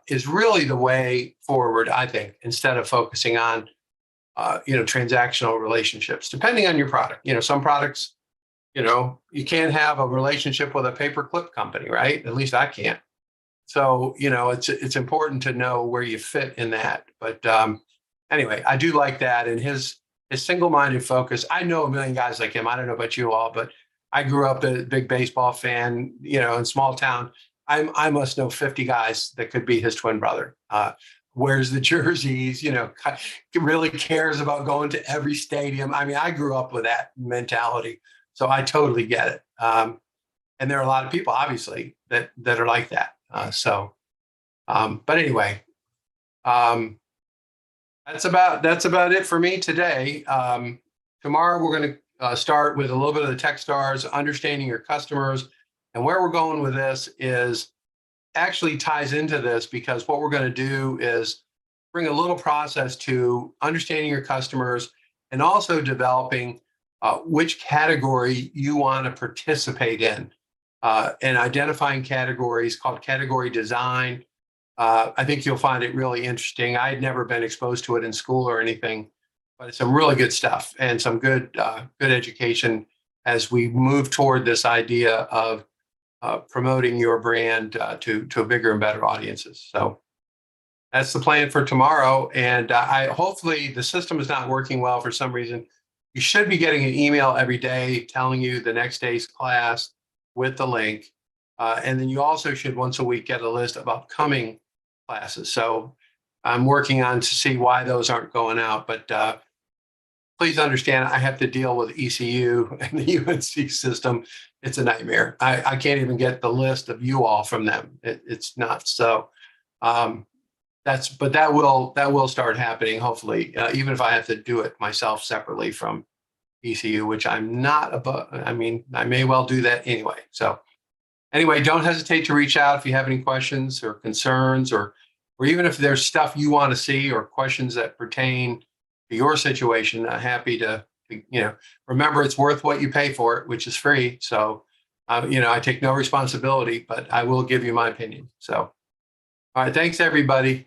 is really the way forward, I think, instead of focusing on, transactional relationships, depending on your product. Some products, you can't have a relationship with a paperclip company, right? At least I can't. So, it's important to know where you fit in that. But anyway, I do like that. And his single-minded focus. I know a million guys like him. I don't know about you all, but I grew up a big baseball fan, in small town. I must know 50 guys that could be his twin brother. Wears the jerseys, really cares about going to every stadium. I mean, I grew up with that mentality, so I totally get it. And there are a lot of people, obviously, that are like that. But anyway, that's about it for me today. Tomorrow we're going to start with a little bit of the Techstars, understanding your customers, and where we're going with this is actually ties into this, because what we're going to do is bring a little process to understanding your customers and also developing which category you want to participate in, and identifying categories called category design. I think you'll find it really interesting. I had never been exposed to it in school or anything, but it's some really good stuff and some good education as we move toward this idea of promoting your brand to a bigger and better audiences. So that's the plan for tomorrow. And I hopefully the system is not working well for some reason. You should be getting an email every day telling you the next day's class with the link. And then you also should once a week get a list of upcoming classes. So I'm working on to see why those aren't going out, but please understand I have to deal with ECU and the UNC system. It's a nightmare. I can't even get the list of you all from them. It's nuts. So but that will start happening, hopefully, even if I have to do it myself separately from ECU, which I'm not above. I mean, I may well do that anyway. So anyway, don't hesitate to reach out if you have any questions or concerns, or even if there's stuff you want to see or questions that pertain to your situation. I'm happy to, remember it's worth what you pay for it, which is free. So I take no responsibility, but I will give you my opinion. So, all right. Thanks, everybody.